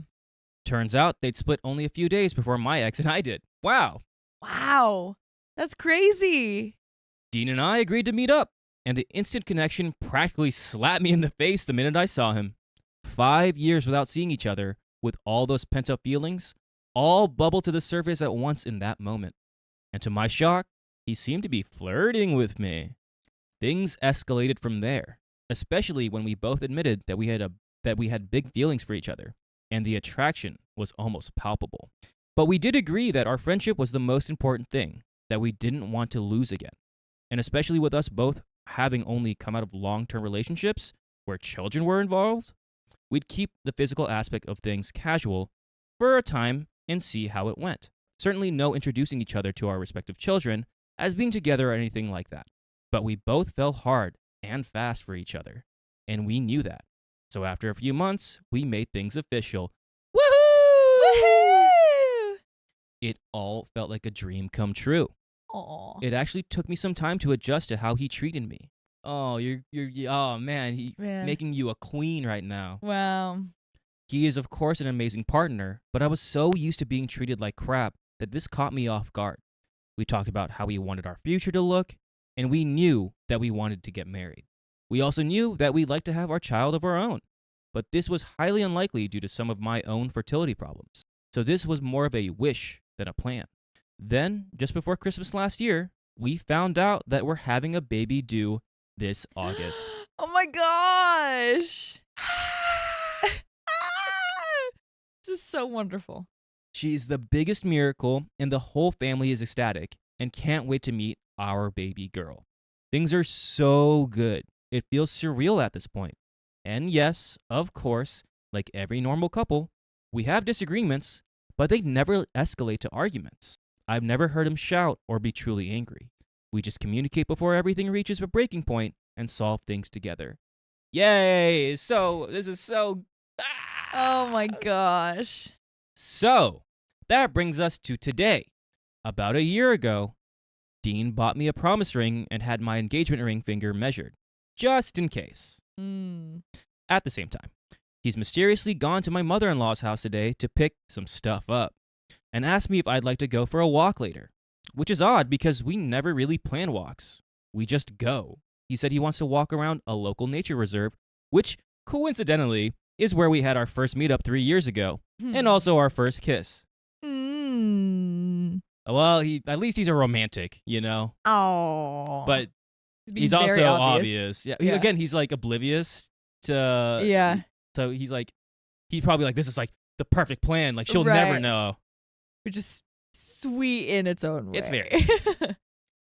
Turns out they'd split only a few days before my ex and I did. Wow. That's crazy. Dean and I agreed to meet up, and the instant connection practically slapped me in the face the minute I saw him. 5 years without seeing each other, with all those pent-up feelings, all bubbled to the surface at once in that moment. And to my shock, he seemed to be flirting with me. Things escalated from there, especially when we both admitted that we had big feelings for each other, and the attraction was almost palpable. But we did agree that our friendship was the most important thing, that we didn't want to lose again. And especially with us both having only come out of long-term relationships where children were involved, we'd keep the physical aspect of things casual for a time and see how it went. Certainly no introducing each other to our respective children as being together or anything like that. But we both fell hard and fast for each other, and we knew that. So after a few months, we made things official. Woohoo! It all felt like a dream come true. Aww. It actually took me some time to adjust to how he treated me. Oh, oh man, making you a queen right now. Wow. He is, of course, an amazing partner, but I was so used to being treated like crap that this caught me off guard. We talked about how we wanted our future to look, and we knew that we wanted to get married. We also knew that we'd like to have our child of our own, but this was highly unlikely due to some of my own fertility problems. So this was more of a wish than a plan. Then, just before Christmas last year, we found out that we're having a baby due this August. Oh my gosh. This is so wonderful. She's the biggest miracle, and the whole family is ecstatic and can't wait to meet our baby girl. Things are so good. It feels surreal at this point. And yes, of course, like every normal couple, we have disagreements, but they never escalate to arguments. I've never heard him shout or be truly angry. We just communicate before everything reaches a breaking point and solve things together. Yay! So, this is so... Oh my gosh. So, that brings us to today. About a year ago, Dean bought me a promise ring and had my engagement ring finger measured, just in case. At the same time, he's mysteriously gone to my mother-in-law's house today to pick some stuff up and asked me if I'd like to go for a walk later, which is odd because we never really plan walks. We just go. He said he wants to walk around a local nature reserve, which, coincidentally, is where we had our first meetup 3 years ago, and also our first kiss. Well, at least he's a romantic, you know? Oh. But he's also obvious. Yeah. Again, he's like oblivious to... Yeah. So he's probably like, this is like the perfect plan. Like, she'll never know. Which is sweet in its own way. It's very.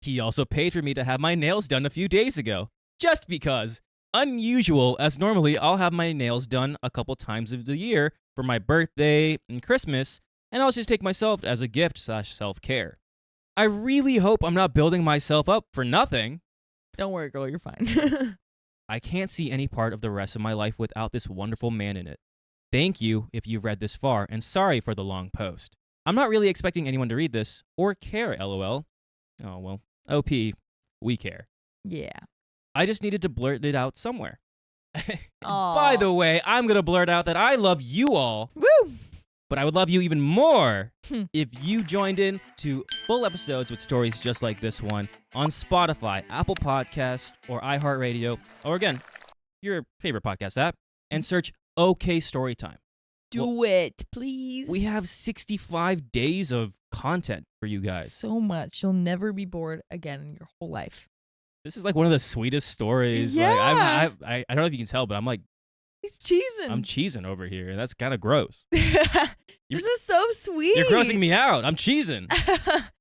He also paid for me to have my nails done a few days ago, just because. Unusual, as normally I'll have my nails done a couple times of the year for my birthday and Christmas, and I'll just take myself as a gift/self-care. I really hope I'm not building myself up for nothing. Don't worry, girl, you're fine. I can't see any part of the rest of my life without this wonderful man in it. Thank you if you've read this far, and sorry for the long post. I'm not really expecting anyone to read this, or care, lol. Oh, well, OP, we care. Yeah. I just needed to blurt it out somewhere. By the way, I'm going to blurt out that I love you all. Woo! But I would love you even more if you joined in to full episodes with stories just like this one on Spotify, Apple Podcasts, or iHeartRadio, or again, your favorite podcast app, and search OKstorytime. Do it, please. We have 65 days of content for you guys. So much. You'll never be bored again in your whole life. This is like one of the sweetest stories. Yeah. Like, I don't know if you can tell, but I'm like, he's cheesing. I'm cheesing over here, and that's kind of gross. This is so sweet. You're grossing me out. I'm cheesing.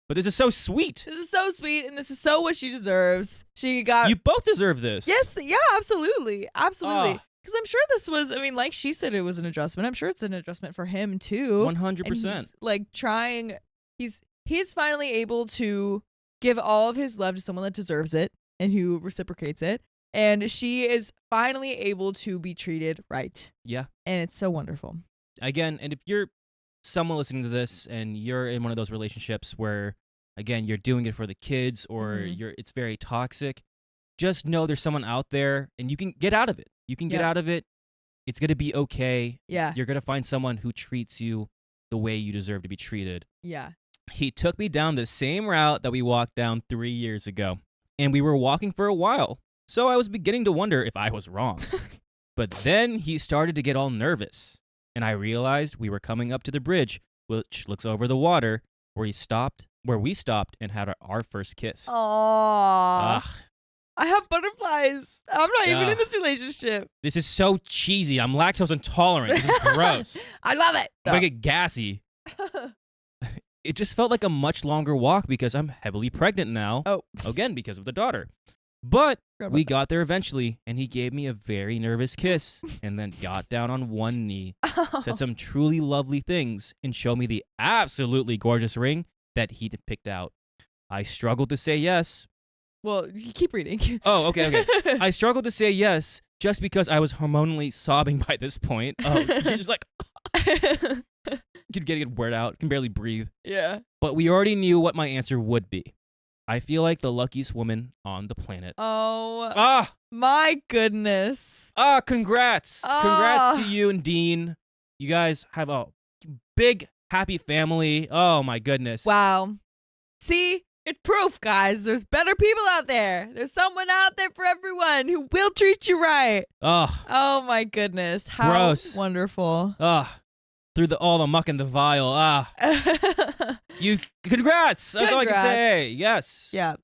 But this is so sweet. This is so sweet, and this is so what she deserves. You both deserve this. Yes, yeah, absolutely. Absolutely. Because I'm sure this was, like she said, it was an adjustment. I'm sure it's an adjustment for him, too. 100%. He's, like, trying. He's finally able to give all of his love to someone that deserves it and who reciprocates it. And she is finally able to be treated right. Yeah. And it's so wonderful. Again, and if you're someone listening to this and you're in one of those relationships where, again, you're doing it for the kids or it's very toxic, just know there's someone out there and you can get out of it. You can get out of it. It's going to be okay. Yeah. You're going to find someone who treats you the way you deserve to be treated. Yeah. He took me down the same route that we walked down 3 years ago. And we were walking for a while. So I was beginning to wonder if I was wrong. But then he started to get all nervous. And I realized we were coming up to the bridge, which looks over the water, where we stopped and had our first kiss. Aww. I have butterflies. I'm not even in this relationship. This is so cheesy. I'm lactose intolerant. This is gross. I love it. I'm going to get gassy. It just felt like a much longer walk because I'm heavily pregnant now. Oh. Again, because of the daughter. But we got there eventually, and he gave me a very nervous kiss and then got down on one knee, said some truly lovely things, and showed me the absolutely gorgeous ring that he'd picked out. I struggled to say yes. Well, you keep reading. Oh, okay. I struggled to say yes just because I was hormonally sobbing by this point. Oh, you're just like... Could get it word out, can barely breathe. Yeah. But we already knew what my answer would be. I feel like the luckiest woman on the planet. Oh. My goodness. Congrats. Congrats to you and Dean. You guys have a big, happy family. Oh, my goodness. Wow. See? It's proof, guys. There's better people out there. There's someone out there for everyone who will treat you right. Oh, my goodness. How gross. Wonderful. Through all the muck and the vile. Congrats. That's all I can say. Yes. Yeah.